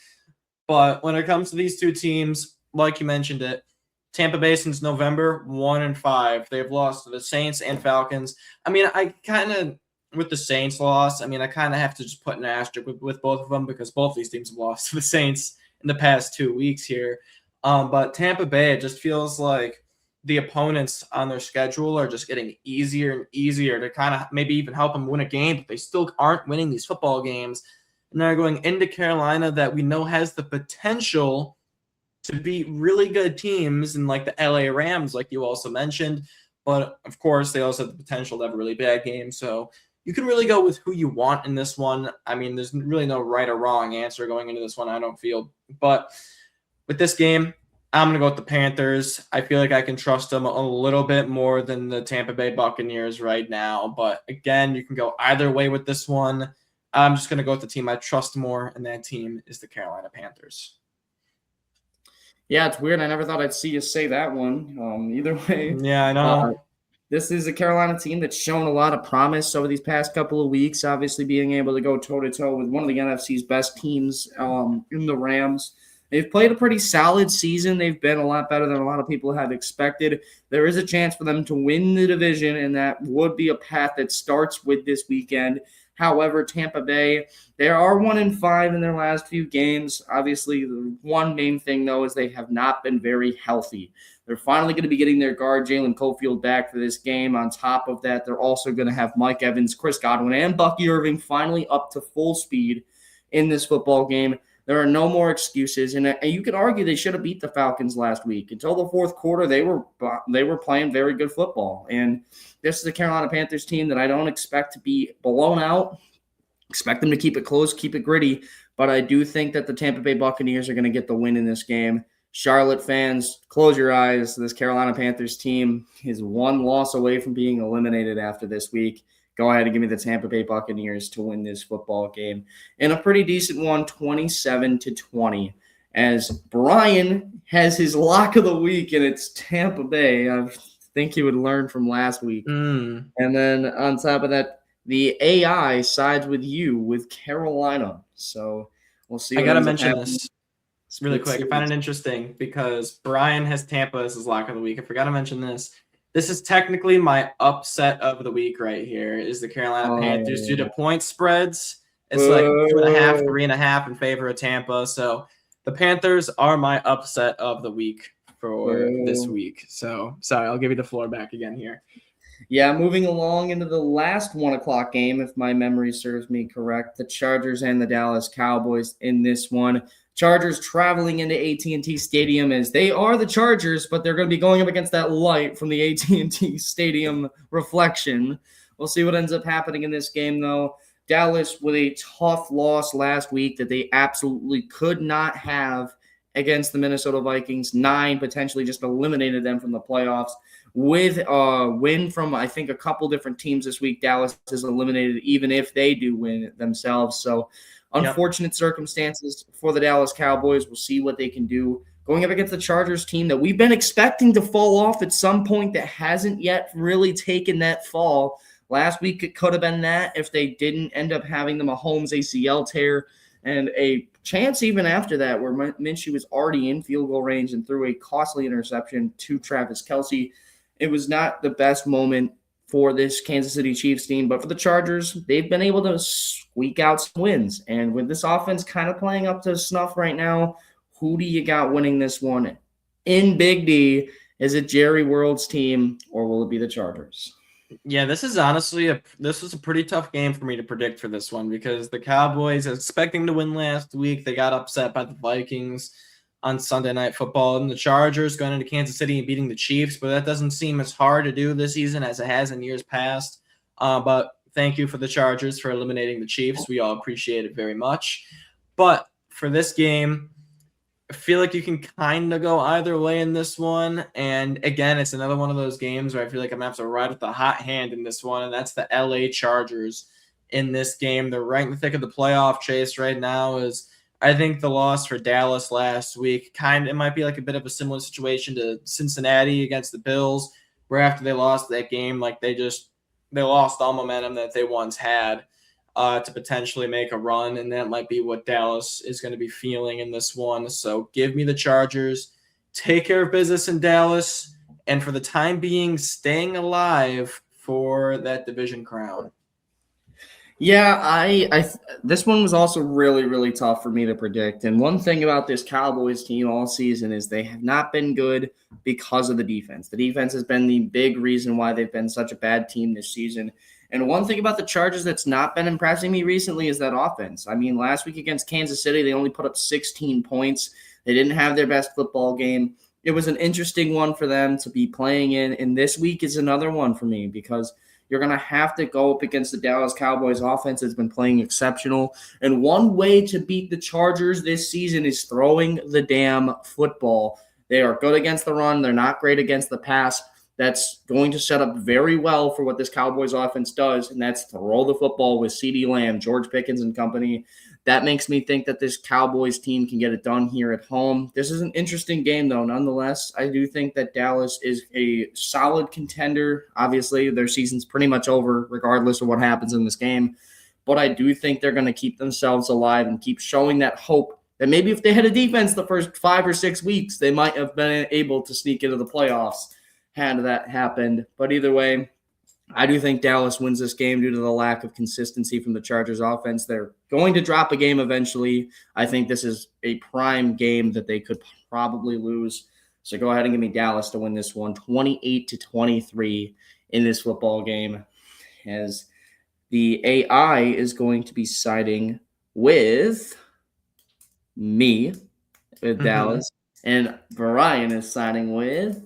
But when it comes to these two teams, like you mentioned it, Tampa Bay since November 1-5. They've lost to the Saints and Falcons. I mean, I kind of with the Saints loss, I mean, I kind of have to just put an asterisk with both of them because both these teams have lost to the Saints in the past 2 weeks here. But Tampa Bay, it just feels like the opponents on their schedule are just getting easier and easier to kind of maybe even help them win a game, but they still aren't winning these football games. And they're going into Carolina that we know has the potential to beat really good teams and like the LA Rams, like you also mentioned. But of course, they also have the potential to have a really bad game. So you can really go with who you want in this one. I mean, there's really no right or wrong answer going into this one, I don't feel. But with this game, I'm going to go with the Panthers. I feel like I can trust them a little bit more than the Tampa Bay Buccaneers right now. But again, you can go either way with this one. I'm just going to go with the team I trust more, and that team is the Carolina Panthers. Yeah, it's weird. I never thought I'd see you say that one. Either way, Yeah, I know. this is a Carolina team that's shown a lot of promise over these past couple of weeks, obviously being able to go toe-to-toe with one of the NFC's best teams in the Rams. They've played a pretty solid season. They've been a lot better than a lot of people have expected. There is a chance for them to win the division, and that would be a path that starts with this weekend. However, Tampa Bay, they are 1-5 in their last few games. Obviously, the one main thing, though, is they have not been very healthy. They're finally going to be getting their guard, Jalen Cofield, back for this game. On top of that, they're also going to have Mike Evans, Chris Godwin, and Bucky Irving finally up to full speed in this football game. There are no more excuses, and you could argue they should have beat the Falcons last week. Until the fourth quarter, they were playing very good football, and this is a Carolina Panthers team that I don't expect to be blown out. Expect them to keep it close, keep it gritty, but I do think that the Tampa Bay Buccaneers are going to get the win in this game. Charlotte fans, close your eyes. This Carolina Panthers team is one loss away from being eliminated after this week. Go ahead and give me the Tampa Bay Buccaneers to win this football game. And a pretty decent one, 27-20. As Brian has his lock of the week, and it's Tampa Bay. I think he would learn from last week. And then on top of that, the AI sides with you with Carolina. So we'll see. I got to mention this. really Good quick. I found series. it interesting because Brian has Tampa as his lock of the week. I forgot to mention this. This is technically my upset of the week right here is the Carolina Panthers due to point spreads. It's like 2.5, 3.5 in favor of Tampa. So the Panthers are my upset of the week for this week. So sorry, I'll give you the floor back again here. Yeah, moving along into the last 1:00 game, if my memory serves me correct, the Chargers and the Dallas Cowboys in this one. Chargers traveling into AT&T Stadium as they are the Chargers, but they're going to be going up against that light from the AT&T Stadium reflection. We'll see what ends up happening in this game, though. Dallas with a tough loss last week that they absolutely could not have against the Minnesota Vikings. 9 potentially just eliminated them from the playoffs. With a win from, I think, a couple different teams this week, Dallas is eliminated even if they do win themselves. So unfortunate circumstances for the Dallas Cowboys. We'll see what they can do. Going up against the Chargers team that we've been expecting to fall off at some point that hasn't yet really taken that fall. Last week it could have been that if they didn't end up having the Mahomes ACL tear and a chance even after that where Minshew was already in field goal range and threw a costly interception to Travis Kelce. It was not the best moment for this Kansas City Chiefs team, but for the Chargers, they've been able to squeak out some wins. And with this offense kind of playing up to snuff right now, who do you got winning this one? In Big D, is it Jerry World's team or will it be the Chargers? Yeah, this is honestly this was a pretty tough game for me to predict for this one because the Cowboys, expecting to win last week, they got upset by the Vikings on Sunday Night Football, and the Chargers going into Kansas City and beating the Chiefs, but that doesn't seem as hard to do this season as it has in years past. But thank you for the Chargers for eliminating the Chiefs. We all appreciate it very much. But for this game, I feel like you can kind of go either way in this one. And again, it's another one of those games where I feel like I'm going to have to ride with the hot hand in this one, and that's the LA Chargers in this game. They're right in the thick of the playoff chase right now. I think the loss for Dallas last week it might be like a bit of a similar situation to Cincinnati against the Bills, where after they lost that game, like they lost all momentum that they once had to potentially make a run, and that might be what Dallas is going to be feeling in this one. So give me the Chargers, take care of business in Dallas, and for the time being, staying alive for that division crown. Yeah, this one was also really, really tough for me to predict. And one thing about this Cowboys team all season is they have not been good because of the defense. The defense has been the big reason why they've been such a bad team this season. And one thing about the Chargers that's not been impressing me recently is that offense. I mean, last week against Kansas City, they only put up 16 points. They didn't have their best football game. It was an interesting one for them to be playing in. And this week is another one for me because you're going to have to go up against the Dallas Cowboys offense that's been playing exceptional. And one way to beat the Chargers this season is throwing the damn football. They are good against the run. They're not great against the pass. That's going to set up very well for what this Cowboys offense does, and that's throw the football with CeeDee Lamb, George Pickens and company. That makes me think that this Cowboys team can get it done here at home. This is an interesting game, though. Nonetheless, I do think that Dallas is a solid contender. Obviously, their season's pretty much over regardless of what happens in this game. But I do think they're going to keep themselves alive and keep showing that hope that maybe if they had a defense the first 5 or 6 weeks, they might have been able to sneak into the playoffs had that happened. But either way, I do think Dallas wins this game due to the lack of consistency from the Chargers offense. They're going to drop a game eventually. I think this is a prime game that they could probably lose. So go ahead and give me Dallas to win this one, 28-23 in this football game, as the AI is going to be siding with me, with Dallas, and Brian is siding with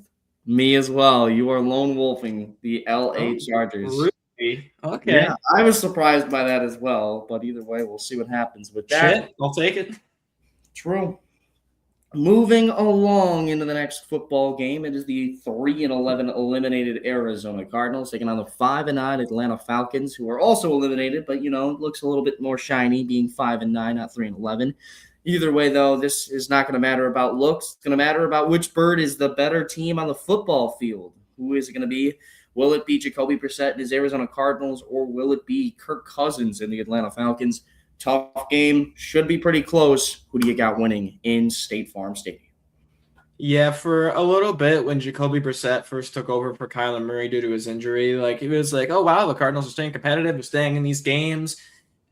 me as well. You are lone wolfing the LA Chargers. Really? Okay. Yeah, I was surprised by that as well, but either way, we'll see what happens with that. Shit, I'll take it. True. Moving along into the next football game, it is the 3-11 eliminated Arizona Cardinals taking on the 5-9 Atlanta Falcons, who are also eliminated, but looks a little bit more shiny being 5-9, not 3-11. Either way, though, this is not going to matter about looks. It's going to matter about which bird is the better team on the football field. Who is it going to be? Will it be Jacoby Brissett and his Arizona Cardinals, or will it be Kirk Cousins and the Atlanta Falcons? Tough game. Should be pretty close. Who do you got winning in State Farm Stadium? Yeah, for a little bit when Jacoby Brissett first took over for Kyler Murray due to his injury, like it was like, oh wow, the Cardinals are staying competitive, they're staying in these games.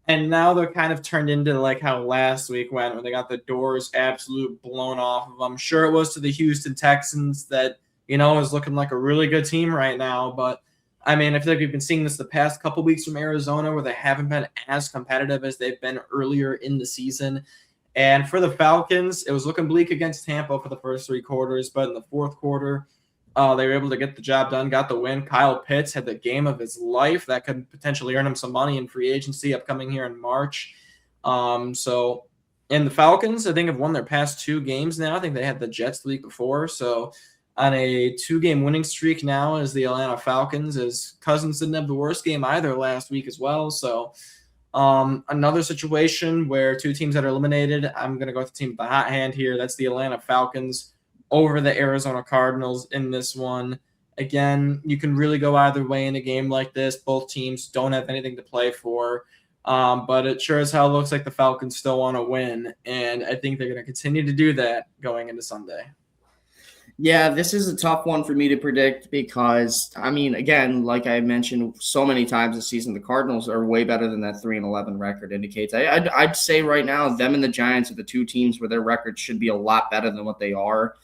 And now they're kind of turned into like how last week went when they got the doors absolute blown off of them. Sure, it was to the Houston Texans that, is looking like a really good team right now. But I mean, I feel like we've been seeing this the past couple weeks from Arizona where they haven't been as competitive as they've been earlier in the season. And for the Falcons, it was looking bleak against Tampa for the first 3 quarters, but in the fourth quarter, they were able to get the job done, got the win. Kyle Pitts had the game of his life that could potentially earn him some money in free agency upcoming here in March. And the Falcons, I think, have won their past 2 games now. I think they had the Jets the week before. So on a 2-game winning streak now as the Atlanta Falcons, as Cousins didn't have the worst game either last week as well. So another situation where 2 teams that are eliminated, I'm going to go with the team with the hot hand here. That's the Atlanta Falcons over the Arizona Cardinals in this one. Again, you can really go either way in a game like this. Both teams don't have anything to play for, but it sure as hell looks like the Falcons still want to win, and I think they're going to continue to do that going into Sunday. Yeah, this is a tough one for me to predict because, I mean, again, like I mentioned so many times this season, the Cardinals are way better than that 3-11 record indicates. I'd say right now, them and the Giants are the 2 teams where their records should be a lot better than what they are.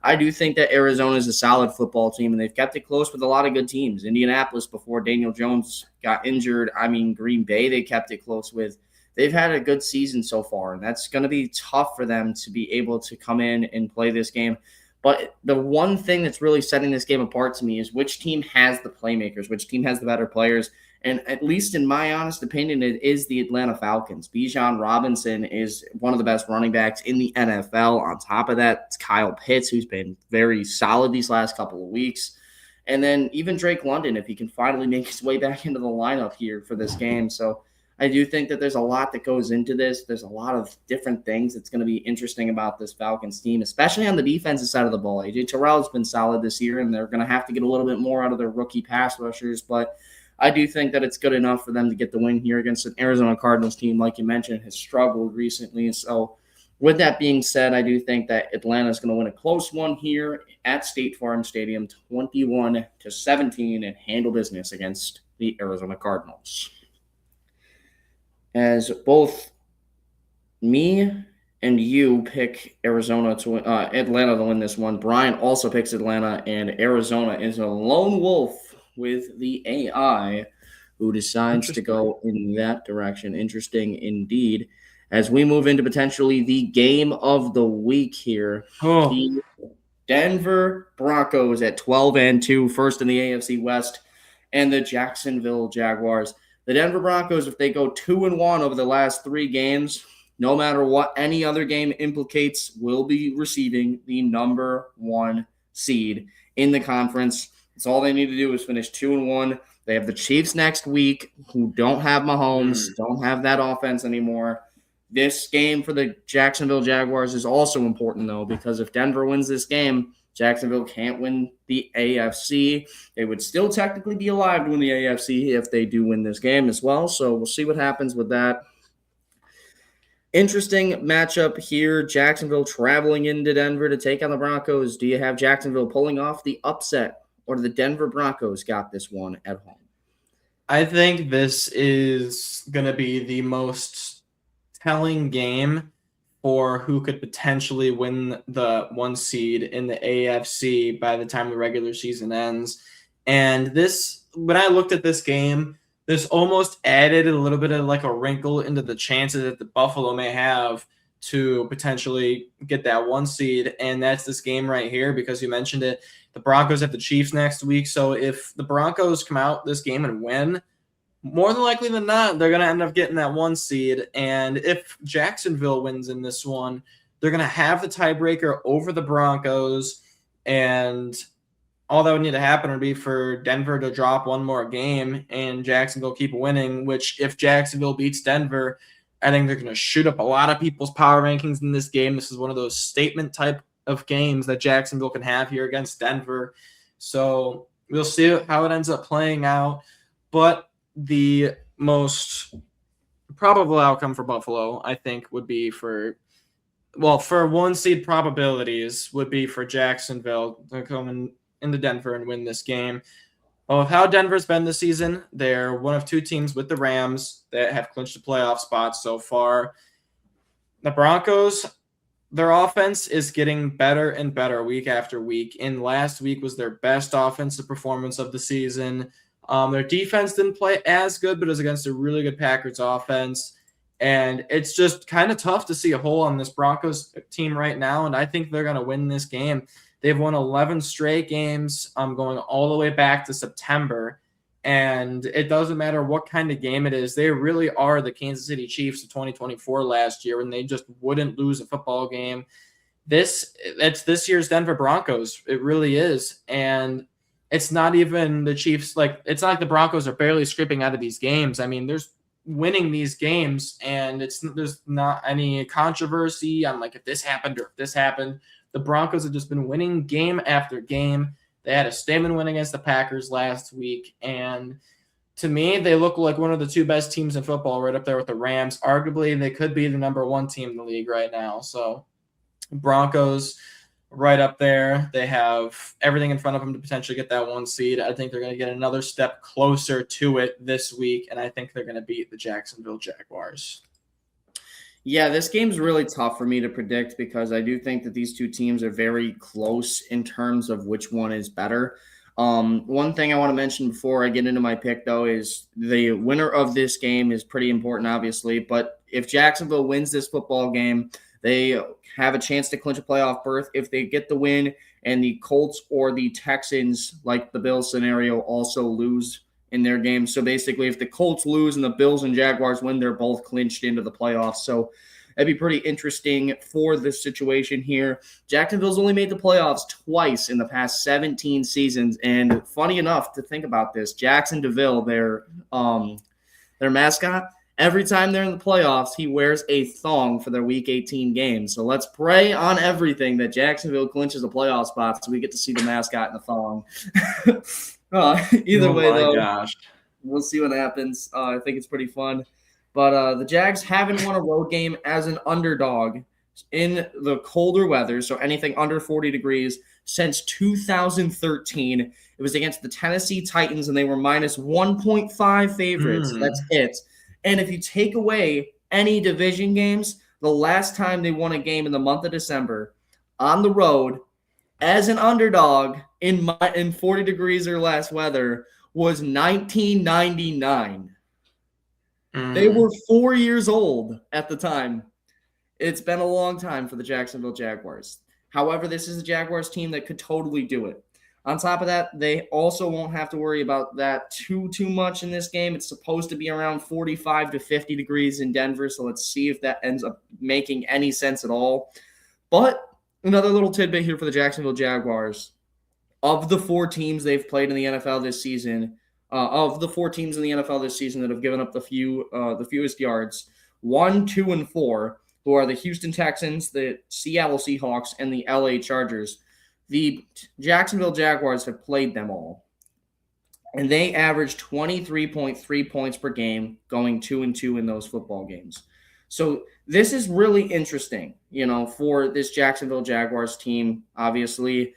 I do think that Arizona is a solid football team, and they've kept it close with a lot of good teams. Indianapolis, before Daniel Jones got injured, Green Bay, they kept it close with. They've had a good season so far, and that's going to be tough for them to be able to come in and play this game. But the one thing that's really setting this game apart to me is which team has the playmakers, which team has the better players. And at least in my honest opinion, it is the Atlanta Falcons. Bijan Robinson is one of the best running backs in the NFL. On top of that, it's Kyle Pitts, who's been very solid these last couple of weeks. And then even Drake London, if he can finally make his way back into the lineup here for this game. So I do think that there's a lot that goes into this. There's a lot of different things that's going to be interesting about this Falcons team, especially on the defensive side of the ball. A.J. Terrell's been solid this year, and they're going to have to get a little bit more out of their rookie pass rushers. But I do think that it's good enough for them to get the win here against an Arizona Cardinals team, like you mentioned, has struggled recently. And so with that being said, I do think that Atlanta is going to win a close one here at State Farm Stadium, 21-17, and handle business against the Arizona Cardinals. As both me and you pick Atlanta to win this one. Brian also picks Atlanta, and Arizona is a lone wolf with the AI who decides to go in that direction. Interesting indeed. As we move into potentially the game of the week here, the Denver Broncos at 12-2, first in the AFC West, and the Jacksonville Jaguars. The Denver Broncos, if they go 2-1 over the last 3 games, no matter what any other game implicates, will be receiving the number 1 seed in the conference. That's all they need to do is finish 2-1. They have the Chiefs next week, who don't have Mahomes, don't have that offense anymore. This game for the Jacksonville Jaguars is also important, though, because if Denver wins this game, Jacksonville can't win the AFC. They would still technically be alive to win the AFC if they do win this game as well. So we'll see what happens with that. Interesting matchup here. Jacksonville traveling into Denver to take on the Broncos. Do you have Jacksonville pulling off the upset, or the Denver Broncos got this one at home? I think this is going to be the most telling game for who could potentially win the 1 seed in the AFC by the time the regular season ends. And this, when I looked at this game, this almost added a little bit of like a wrinkle into the chances that the Buffalo may have to potentially get that 1 seed. And that's this game right here, because you mentioned it. The Broncos have the Chiefs next week. So if the Broncos come out this game and win, more than likely than not, they're going to end up getting that 1 seed. And if Jacksonville wins in this one, they're going to have the tiebreaker over the Broncos. And all that would need to happen would be for Denver to drop 1 more game and Jacksonville keep winning, which if Jacksonville beats Denver, I think they're going to shoot up a lot of people's power rankings in this game. This is one of those statement type of games that Jacksonville can have here against Denver. So we'll see how it ends up playing out. But the most probable outcome for Buffalo, I think, would be for 1 seed probabilities would be for Jacksonville to come into Denver and win this game. Well, with how Denver's been this season, they're one of two teams with the Rams that have clinched a playoff spot so far. The Broncos, their offense is getting better and better week after week. And last week was their best offensive performance of the season. Their defense didn't play as good, but it was against a really good Packers offense. And it's just kind of tough to see a hole on this Broncos team right now. And I think they're going to win this game. They've won 11 straight games going all the way back to September. And it doesn't matter what kind of game it is. They really are the Kansas City Chiefs of 2024 last year, when they just wouldn't lose a football game. It's this year's Denver Broncos. It really is. And it's not even the Chiefs. It's not like the Broncos are barely scraping out of these games. I mean, there's winning these games, and there's not any controversy on if this happened or if this happened. The Broncos have just been winning game after game. They had a statement win against the Packers last week, and to me, they look like one of the two best teams in football, right up there with the Rams. Arguably, they could be the number one team in the league right now. So Broncos right up there. They have everything in front of them to potentially get that 1 seed. I think they're going to get another step closer to it this week, and I think they're going to beat the Jacksonville Jaguars. Yeah, this game's really tough for me to predict because I do think that these two teams are very close in terms of which one is better. One thing I want to mention before I get into my pick, though, is the winner of this game is pretty important, obviously. But if Jacksonville wins this football game, they have a chance to clinch a playoff berth. If they get the win and the Colts or the Texans, like the Bills scenario, also lose in their game. So basically, if the Colts lose and the Bills and Jaguars win, they're both clinched into the playoffs. So that'd be pretty interesting for this situation here. Jacksonville's only made the playoffs twice in the past 17 seasons. And funny enough to think about this, Jackson DeVille, their mascot, every time they're in the playoffs, he wears a thong for their Week 18 game. So let's pray on everything that Jacksonville clinches a playoff spot so we get to see the mascot in the thong. Either way, though, gosh. We'll see what happens. I think it's pretty fun. But the Jags haven't won a road game as an underdog in the colder weather, so anything under 40 degrees, since 2013. It was against the Tennessee Titans, and they were minus 1.5 favorites. That's it. And if you take away any division games, the last time they won a game in the month of December on the road as an underdog in 40 degrees or less weather was 1999. They were 4 years old at the time. It's been a long time for the Jacksonville Jaguars. However, this is a Jaguars team that could totally do it. On top of that, they also won't have to worry about that too much in this game. It's supposed to be around 45 to 50 degrees in Denver, so let's see if that ends up making any sense at all. But another little tidbit here for the Jacksonville Jaguars. Of the 4 teams they've played in the NFL this season, that have given up the fewest yards, 1, 2, and 4, who are the Houston Texans, the Seattle Seahawks, and the LA Chargers. The Jacksonville Jaguars have played them all, and they averaged 23.3 points per game, going 2-2 in those football games. So this is really interesting, for this Jacksonville Jaguars team. Obviously,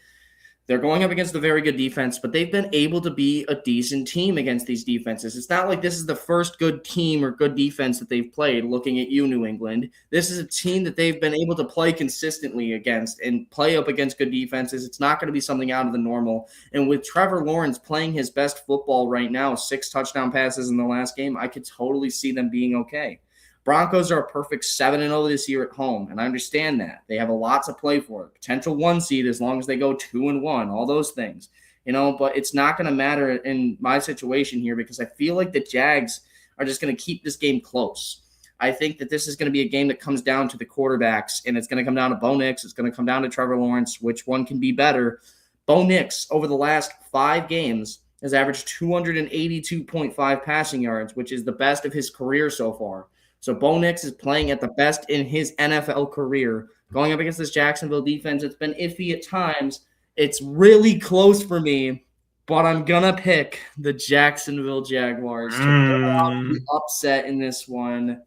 they're going up against a very good defense, but they've been able to be a decent team against these defenses. It's not like this is the first good team or good defense that they've played, looking at you, New England. This is a team that they've been able to play consistently against and play up against good defenses. It's not going to be something out of the normal. And with Trevor Lawrence playing his best football right now, 6 touchdown passes in the last game, I could totally see them being okay. Broncos are a perfect 7-0 this year at home, and I understand that. They have a lot to play for. Potential 1 seed as long as they go 2-1, all those things. But it's not going to matter in my situation here because I feel like the Jags are just going to keep this game close. I think that this is going to be a game that comes down to the quarterbacks, and it's going to come down to Bo Nix. It's going to come down to Trevor Lawrence, which one can be better. Bo Nix, over the last 5 games, has averaged 282.5 passing yards, which is the best of his career so far. So Bo Nix is playing at the best in his NFL career. Going up against this Jacksonville defense, it's been iffy at times. It's really close for me, but I'm going to pick the Jacksonville Jaguars to pull out the upset in this one.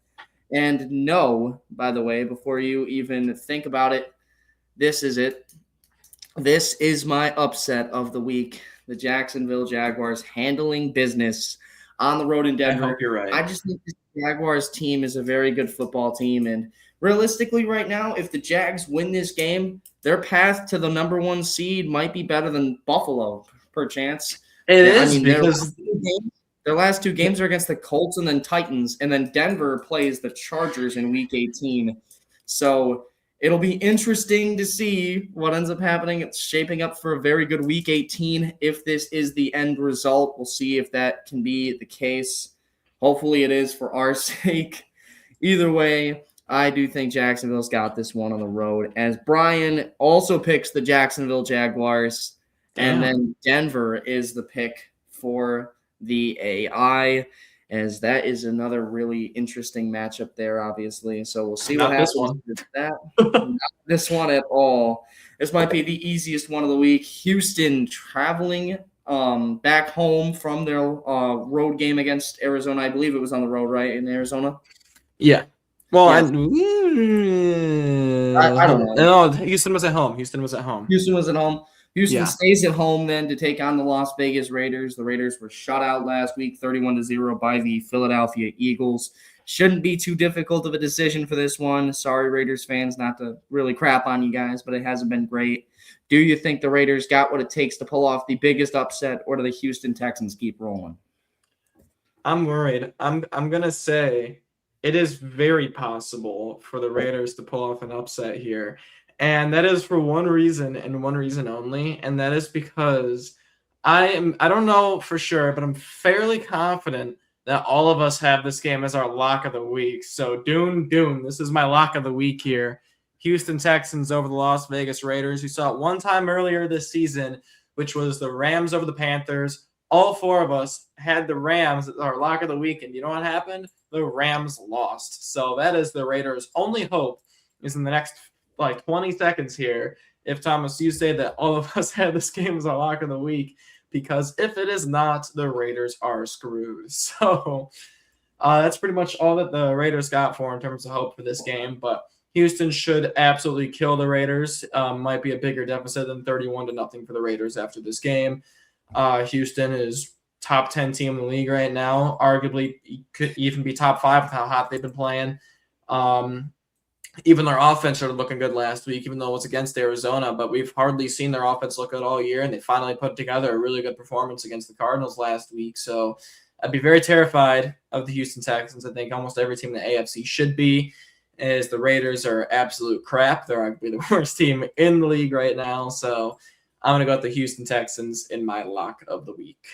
And no, by the way, before you even think about it, this is it. This is my upset of the week. The Jacksonville Jaguars handling business on the road in Denver. I hope you're right. I just think the Jaguars team is a very good football team. And realistically, right now, if the Jags win this game, their path to the number 1 seed might be better than Buffalo, per chance. It is because their last 2 games are against the Colts and then Titans, and then Denver plays the Chargers in Week 18. So it'll be interesting to see what ends up happening. It's shaping up for a very good Week 18. If this is the end result, we'll see if that can be the case. Hopefully it is for our sake. Either way, I do think Jacksonville's got this one on the road, as Brian also picks the Jacksonville Jaguars. And then Denver is the pick for the AI, as that is another really interesting matchup there, obviously. So we'll see what happens with that. Not this one at all. This might be the easiest one of the week. Houston traveling back home from their road game against Arizona. I believe it was on the road, right, in Arizona? Yeah. Well, I don't know. No, Houston was at home. Houston was at home. Houston stays at home then to take on the Las Vegas Raiders. The Raiders were shut out last week, 31-0 by the Philadelphia Eagles. Shouldn't be too difficult of a decision for this one. Sorry, Raiders fans, not to really crap on you guys, but it hasn't been great. Do you think the Raiders got what it takes to pull off the biggest upset, or do the Houston Texans keep rolling? I'm worried. I'm going to say it is very possible for the Raiders to pull off an upset here. And that is for one reason and one reason only, and that is because I don't know for sure, but I'm fairly confident that all of us have this game as our lock of the week. So Dune, this is my lock of the week here. Houston Texans over the Las Vegas Raiders. We saw it one time earlier this season, which was the Rams over the Panthers. All 4 of us had the Rams as our lock of the week, and you know what happened? The Rams lost. So that is the Raiders' only hope is in the next 20 seconds here. If Thomas, you say that all of us had this game as our lock of the week, because if it is not, the Raiders are screwed. So that's pretty much all that the Raiders got for in terms of hope for this game. But Houston should absolutely kill the Raiders. Might be a bigger deficit than 31-0 for the Raiders after this game. Houston is top 10 team in the league right now. Arguably could even be top 5 with how hot they've been playing. Even their offense started looking good last week, even though it was against Arizona. But we've hardly seen their offense look good all year, and they finally put together a really good performance against the Cardinals last week. So I'd be very terrified of the Houston Texans. I think almost every team in the AFC should be, as the Raiders are absolute crap. They're arguably the worst team in the league right now. So I'm going to go with the Houston Texans in my lock of the week.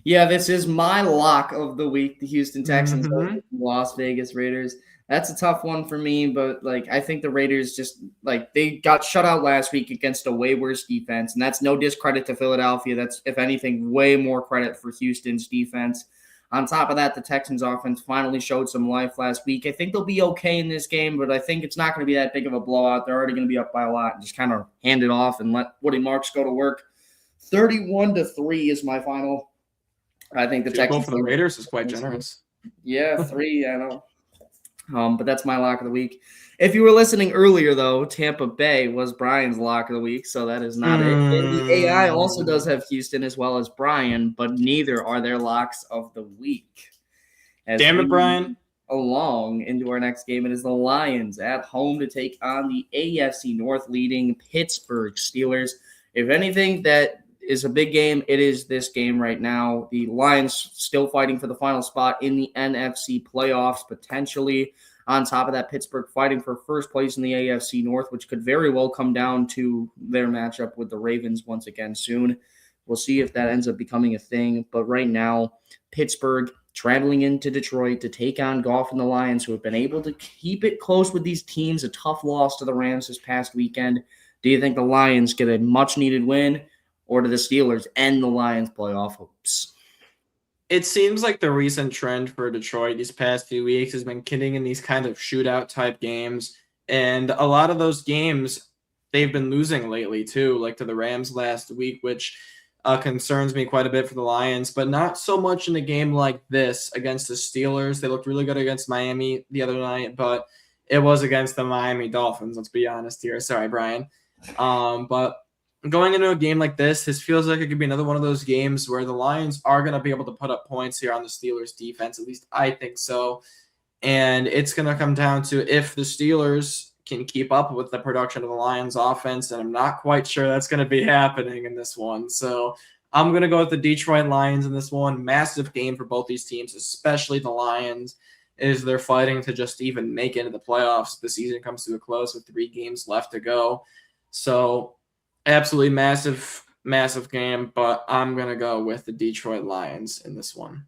Yeah, this is my lock of the week, the Houston Texans over the Las Vegas Raiders. That's a tough one for me, but I think the Raiders just they got shut out last week against a way worse defense, and that's no discredit to Philadelphia. That's, if anything, way more credit for Houston's defense. On top of that, the Texans offense finally showed some life last week. I think they'll be okay in this game, but I think it's not going to be that big of a blowout. They're already going to be up by a lot, and just kind of hand it off and let Woody Marks go to work. 31-3 is my final. I think the Texans for the Raiders is quite generous. Yeah, 3, I know. But that's my lock of the week. If you were listening earlier, though, Tampa Bay was Brian's lock of the week, so that is not it. And the AI also does have Houston as well as Brian, but neither are their locks of the week. Damn it, Brian. Along into our next game, it is the Lions at home to take on the AFC North leading Pittsburgh Steelers. If anything that is a big game, it is this game right now. The Lions still fighting for the final spot in the NFC playoffs, potentially. On top of that, Pittsburgh fighting for first place in the AFC North, which could very well come down to their matchup with the Ravens once again soon. We'll see if that ends up becoming a thing. But right now, Pittsburgh traveling into Detroit to take on Goff and the Lions, who have been able to keep it close with these teams. A tough loss to the Rams this past weekend. Do you think the Lions get a much-needed win, or do the Steelers end the Lions' playoff hopes? It seems like the recent trend for Detroit these past few weeks has been getting in these kind of shootout-type games. And a lot of those games, they've been losing lately, too, like to the Rams last week, which concerns me quite a bit for the Lions, but not so much in a game like this against the Steelers. They looked really good against Miami the other night, but it was against the Miami Dolphins. Let's be honest here. Sorry, Brian. But going into a game like this feels like it could be another one of those games where the Lions are going to be able to put up points here on the Steelers defense. At least I think so. And it's going to come down to if the Steelers can keep up with the production of the Lions offense, and I'm not quite sure that's going to be happening in this one. So I'm going to go with the Detroit Lions in this one. Massive game for both these teams, especially the Lions, is they're fighting to just even make it into the playoffs. The season comes to a close with 3 games left to go. So absolutely massive game, but I'm going to go with the Detroit Lions in this one.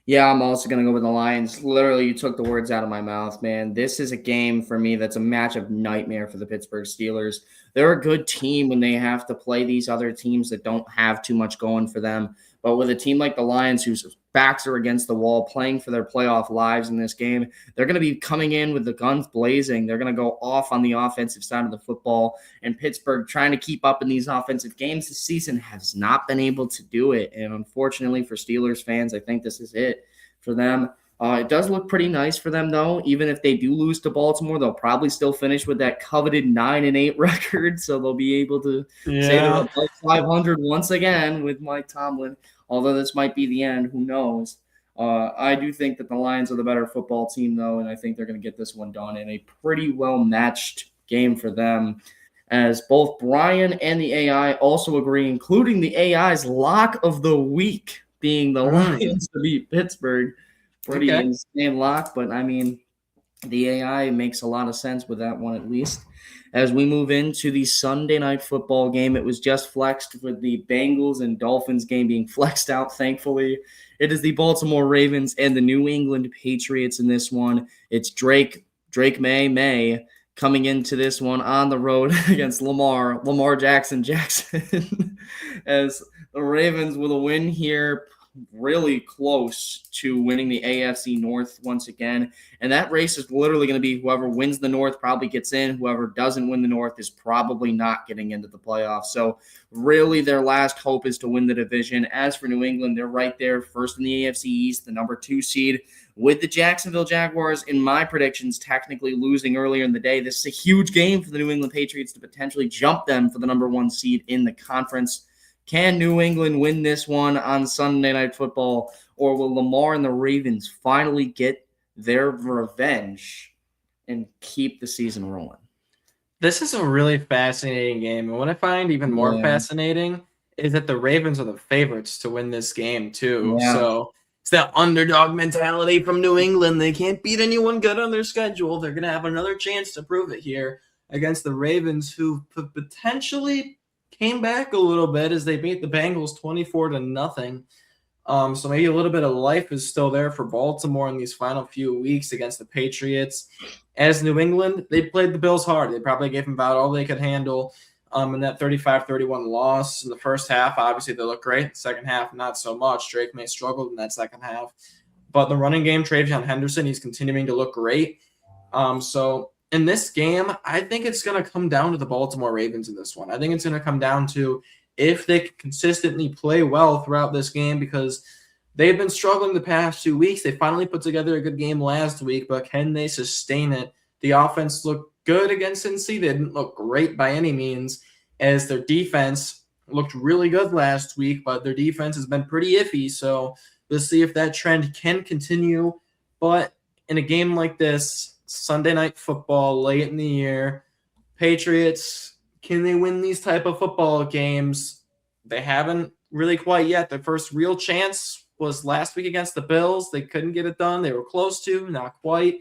Yeah, I'm also going to go with the Lions. Literally, you took the words out of my mouth, man. This is a game for me that's a matchup nightmare for the Pittsburgh Steelers. They're a good team when they have to play these other teams that don't have too much going for them. But with a team like the Lions, whose backs are against the wall, playing for their playoff lives in this game, they're going to be coming in with the guns blazing. They're going to go off on the offensive side of the football. And Pittsburgh, trying to keep up in these offensive games this season, has not been able to do it. And unfortunately for Steelers fans, I think this is it for them. It does look pretty nice for them, though. Even if they do lose to Baltimore, they'll probably still finish with that coveted 9-8 record, so they'll be able to say they're above 500 once again with Mike Tomlin. Although this might be the end, who knows? I do think that the Lions are the better football team, though, and I think they're going to get this one done in a pretty well-matched game for them, as both Brian and the AI also agree, including the AI's lock of the week being the Lions to beat Pittsburgh. Pretty insane lock, but I mean, the AI makes a lot of sense with that one at least. As we move into the Sunday night football game, it was just flexed with the Bengals and Dolphins game being flexed out, thankfully. It is the Baltimore Ravens and the New England Patriots in this one. It's Drake May coming into this one on the road against Lamar Jackson, as the Ravens with a win here, really close to winning the AFC North once again. And that race is literally going to be whoever wins the North probably gets in. Whoever doesn't win the North is probably not getting into the playoffs. So really their last hope is to win the division. As for New England, they're right there first in the AFC East, the number 2 seed, with the Jacksonville Jaguars, in my predictions, technically losing earlier in the day. This is a huge game for the New England Patriots to potentially jump them for the number 1 seed in the conference. Can New England win this one on Sunday Night Football, or will Lamar and the Ravens finally get their revenge and keep the season rolling? This is a really fascinating game. And what I find even more fascinating is that the Ravens are the favorites to win this game, too. Yeah. So it's that underdog mentality from New England. They can't beat anyone good on their schedule. They're going to have another chance to prove it here against the Ravens, who potentially came back a little bit as they beat the Bengals 24-0. So maybe a little bit of life is still there for Baltimore in these final few weeks against the Patriots. As New England, they played the Bills hard. They probably gave them about all they could handle in that 35-31 loss in the first half. Obviously, they look great. The second half, not so much. Drake May struggled in that second half. But the running game, Travion Henderson, he's continuing to look great. So in this game, I think it's going to come down to the Baltimore Ravens in this one. I think it's going to come down to if they can consistently play well throughout this game, because they've been struggling the past 2 weeks. They finally put together a good game last week, but can they sustain it? The offense looked good against Cincy. They didn't look great by any means, as their defense looked really good last week, but their defense has been pretty iffy. So let's see if that trend can continue. But in a game like this, Sunday Night Football, late in the year, Patriots, can they win these type of football games? They haven't really quite yet. Their first real chance was last week against the Bills. They couldn't get it done. They were close to, not quite.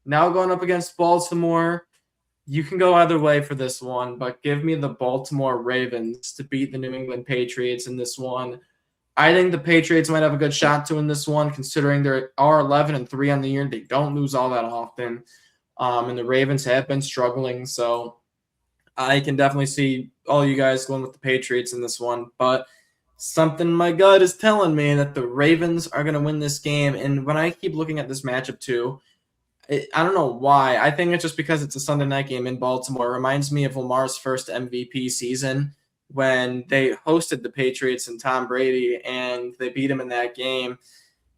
Now going up against Baltimore, you can go either way for this one, but give me the Baltimore Ravens to beat the New England Patriots in this one. I think the Patriots might have a good shot to win this one, considering they are 11-3 on the year. They don't lose all that often. And the Ravens have been struggling. So I can definitely see all you guys going with the Patriots in this one. But something in my gut is telling me that the Ravens are going to win this game. And when I keep looking at this matchup too, I don't know why. I think it's just because it's a Sunday night game in Baltimore. It reminds me of Lamar's first MVP season when they hosted the Patriots and Tom Brady, and they beat him in that game.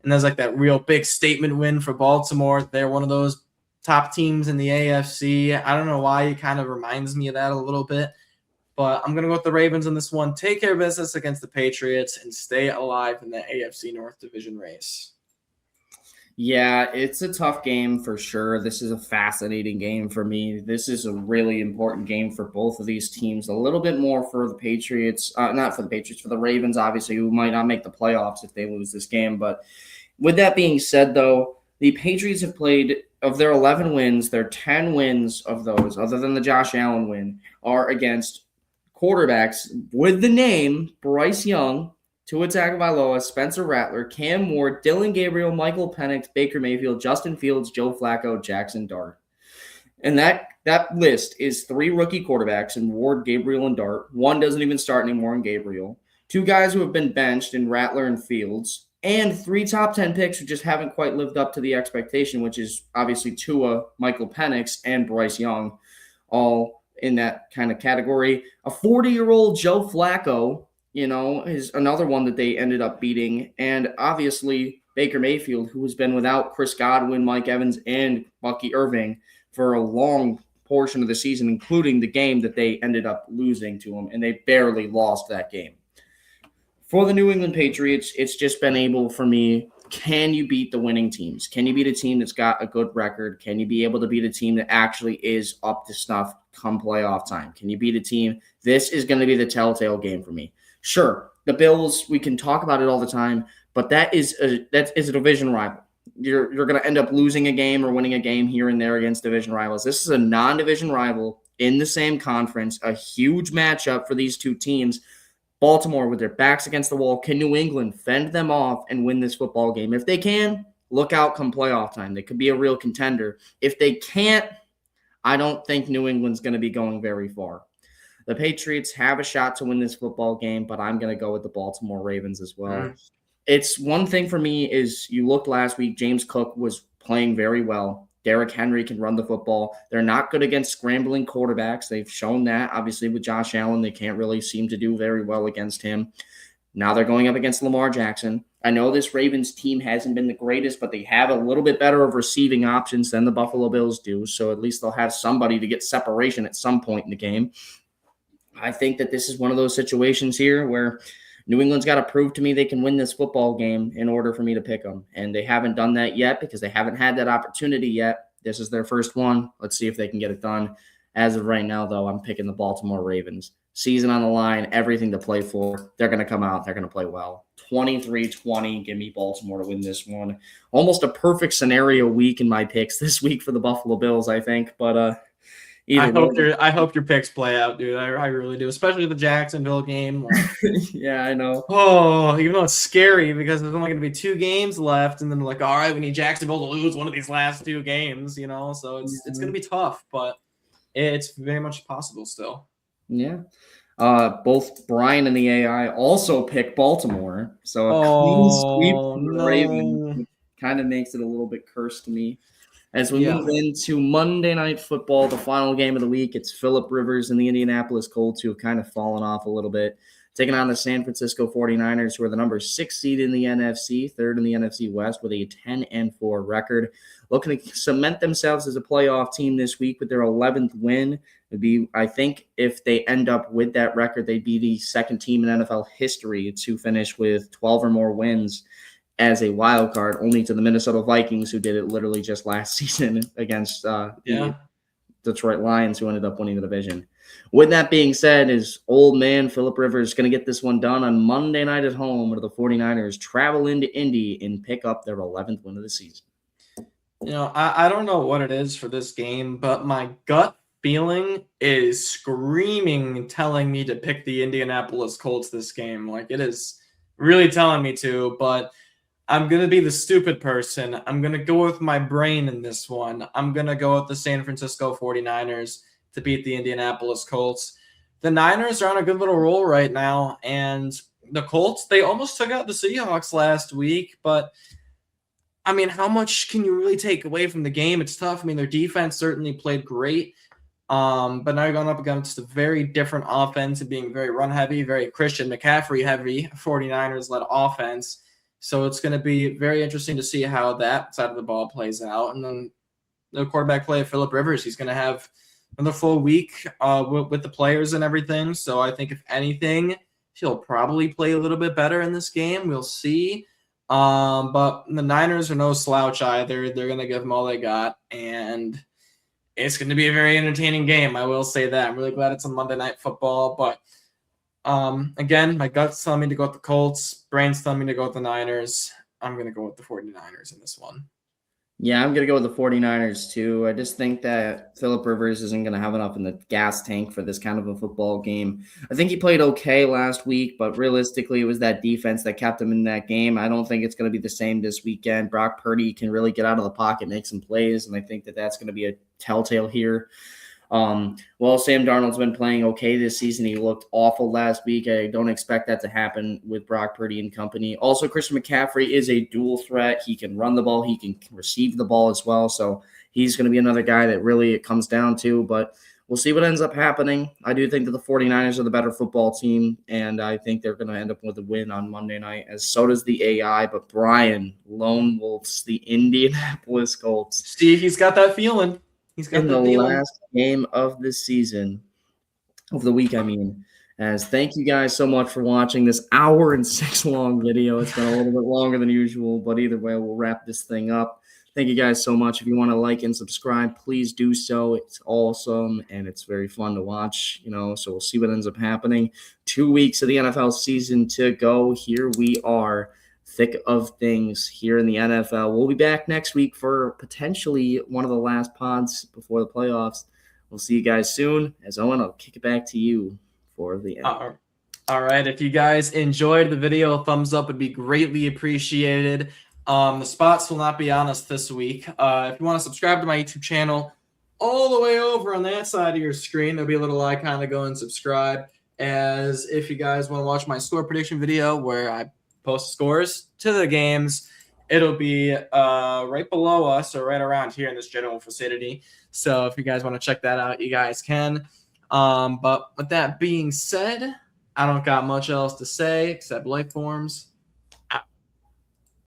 And there's like that real big statement win for Baltimore. They're one of those top teams in the AFC. I don't know why it kind of reminds me of that a little bit, but I'm going to go with the Ravens in this one. Take care of business against the Patriots and stay alive in the AFC North Division race. Yeah, it's a tough game for sure. This is a fascinating game for me. This is a really important game for both of these teams. A little bit more for the Patriots, not for the Patriots, for the Ravens, obviously, who might not make the playoffs if they lose this game. But with that being said, though, the Patriots have played, of their 11 wins, their 10 wins of those, other than the Josh Allen win, are against quarterbacks with the name Bryce Young, Tua Tagovailoa, Spencer Rattler, Cam Moore, Dylan Gabriel, Michael Penix, Baker Mayfield, Justin Fields, Joe Flacco, Jackson Dart. And that list is 3 rookie quarterbacks in Ward, Gabriel, and Dart. One doesn't even start anymore in Gabriel. 2 guys who have been benched in Rattler and Fields. And 3 top 10 picks who just haven't quite lived up to the expectation, which is obviously Tua, Michael Penix, and Bryce Young, all in that kind of category. A 40-year-old Joe Flacco, is another one that they ended up beating. And obviously Baker Mayfield, who has been without Chris Godwin, Mike Evans, and Bucky Irving for a long portion of the season, including the game that they ended up losing to him, and they barely lost that game. For the New England Patriots, it's just been able for me, can you beat the winning teams? Can you beat a team that's got a good record? Can you be able to beat a team that actually is up to snuff come playoff time? Can you beat a team? This is going to be the telltale game for me. Sure, the Bills, we can talk about it all the time, but that is a division rival. You're going to end up losing a game or winning a game here and there against division rivals. This is a non-division rival in the same conference, a huge matchup for these two teams. Baltimore, with their backs against the wall, can New England fend them off and win this football game? If they can, look out come playoff time. They could be a real contender. If they can't, I don't think New England's going to be going very far. The Patriots have a shot to win this football game, but I'm going to go with the Baltimore Ravens as well. It's one thing for me is you looked last week, James Cook was playing very well. Derrick Henry can run the football. They're not good against scrambling quarterbacks. They've shown that. Obviously, with Josh Allen, they can't really seem to do very well against him. Now they're going up against Lamar Jackson. I know this Ravens team hasn't been the greatest, but they have a little bit better of receiving options than the Buffalo Bills do, so at least they'll have somebody to get separation at some point in the game. I think that this is one of those situations here where New England's got to prove to me they can win this football game in order for me to pick them. And they haven't done that yet because they haven't had that opportunity yet. This is their first one. Let's see if they can get it done. As of right now, though, I'm picking the Baltimore Ravens. Season on the line, everything to play for. They're going to come out. They're going to play well. 23-20. Give me Baltimore to win this one. Almost a perfect scenario week in my picks this week for the Buffalo Bills, I think. But I hope your picks play out, dude. I really do, especially the Jacksonville game. Yeah, I know. Oh, even though it's scary because there's only going to be 2 games left, and then all right, we need Jacksonville to lose one of these last 2 games, so it's going to be tough, but it's very much possible still. Yeah. Both Brian and the AI also pick Baltimore, so a clean sweep from the Ravens kind of makes it a little bit cursed to me. As we move into Monday Night Football, the final game of the week, it's Phillip Rivers and the Indianapolis Colts, who have kind of fallen off a little bit, taking on the San Francisco 49ers, who are the number 6 seed in the NFC, 3rd in the NFC West with a 10-4 record, looking to cement themselves as a playoff team this week with their 11th win. It'd be, I think, if they end up with that record, they'd be the second team in NFL history to finish with 12 or more wins as a wild card, only to the Minnesota Vikings, who did it literally just last season against the Detroit Lions, who ended up winning the division. With that being said, is old man Phillip Rivers going to get this one done on Monday night at home, where the 49ers travel into Indy and pick up their 11th win of the season? I don't know what it is for this game, but my gut feeling is screaming, telling me to pick the Indianapolis Colts this game. It is really telling me to, but I'm going to be the stupid person. I'm going to go with my brain in this one. I'm going to go with the San Francisco 49ers to beat the Indianapolis Colts. The Niners are on a good little roll right now, and the Colts, they almost took out the Seahawks last week, but how much can you really take away from the game? It's tough. Their defense certainly played great. But now you're going up against a very different offense and being very run heavy, very Christian McCaffrey heavy 49ers led offense. So it's going to be very interesting to see how that side of the ball plays out. And then the quarterback play of Phillip Rivers, he's going to have another full week with the players and everything. So I think if anything, he'll probably play a little bit better in this game. We'll see. But the Niners are no slouch either. They're going to give them all they got. And it's going to be a very entertaining game. I will say that. I'm really glad it's on Monday Night Football. But again, my gut's telling me to go with the Colts. Brain's telling me to go with the Niners. I'm going to go with the 49ers in this one. Yeah, I'm going to go with the 49ers too. I just think that Phillip Rivers isn't going to have enough in the gas tank for this kind of a football game. I think he played okay last week, but realistically, it was that defense that kept him in that game. I don't think it's going to be the same this weekend. Brock Purdy can really get out of the pocket, make some plays, and I think that that's going to be a telltale here. Well, Sam Darnold's been playing okay this season. He looked awful last week. I don't expect that to happen with Brock Purdy and company. Also, Christian McCaffrey is a dual threat. He can run the ball. He can receive the ball as well. So he's going to be another guy that really it comes down to. But we'll see what ends up happening. I do think that the 49ers are the better football team, and I think they're going to end up with a win on Monday night, as so does the AI. But Brian, Lone Wolves, the Indianapolis Colts. See, he's got that feeling. He's got in the last game of the season, of the week, I mean. As thank you guys so much for watching this 1:06 long video. It's been a little bit longer than usual, but either way, we'll wrap this thing up. Thank you guys so much. If you want to like and subscribe, please do so. It's awesome, and it's very fun to watch, so we'll see what ends up happening. 2 weeks of the NFL season to go. Here we are. Thick of things here in the NFL. We'll be back next week for potentially one of the last pods before the playoffs. We'll see you guys soon. As Owen, I'll kick it back to you for the end. All right. If you guys enjoyed the video, a thumbs up would be greatly appreciated. The spots will not be on us this week. If you want to subscribe to my YouTube channel, all the way over on that side of your screen, there'll be a little icon to go and subscribe. As if you guys want to watch my score prediction video where I post scores to the games, it'll be right below us or right around here in this general vicinity. So if you guys want to check that out, you guys can. But with that being said, I don't got much else to say except life forms.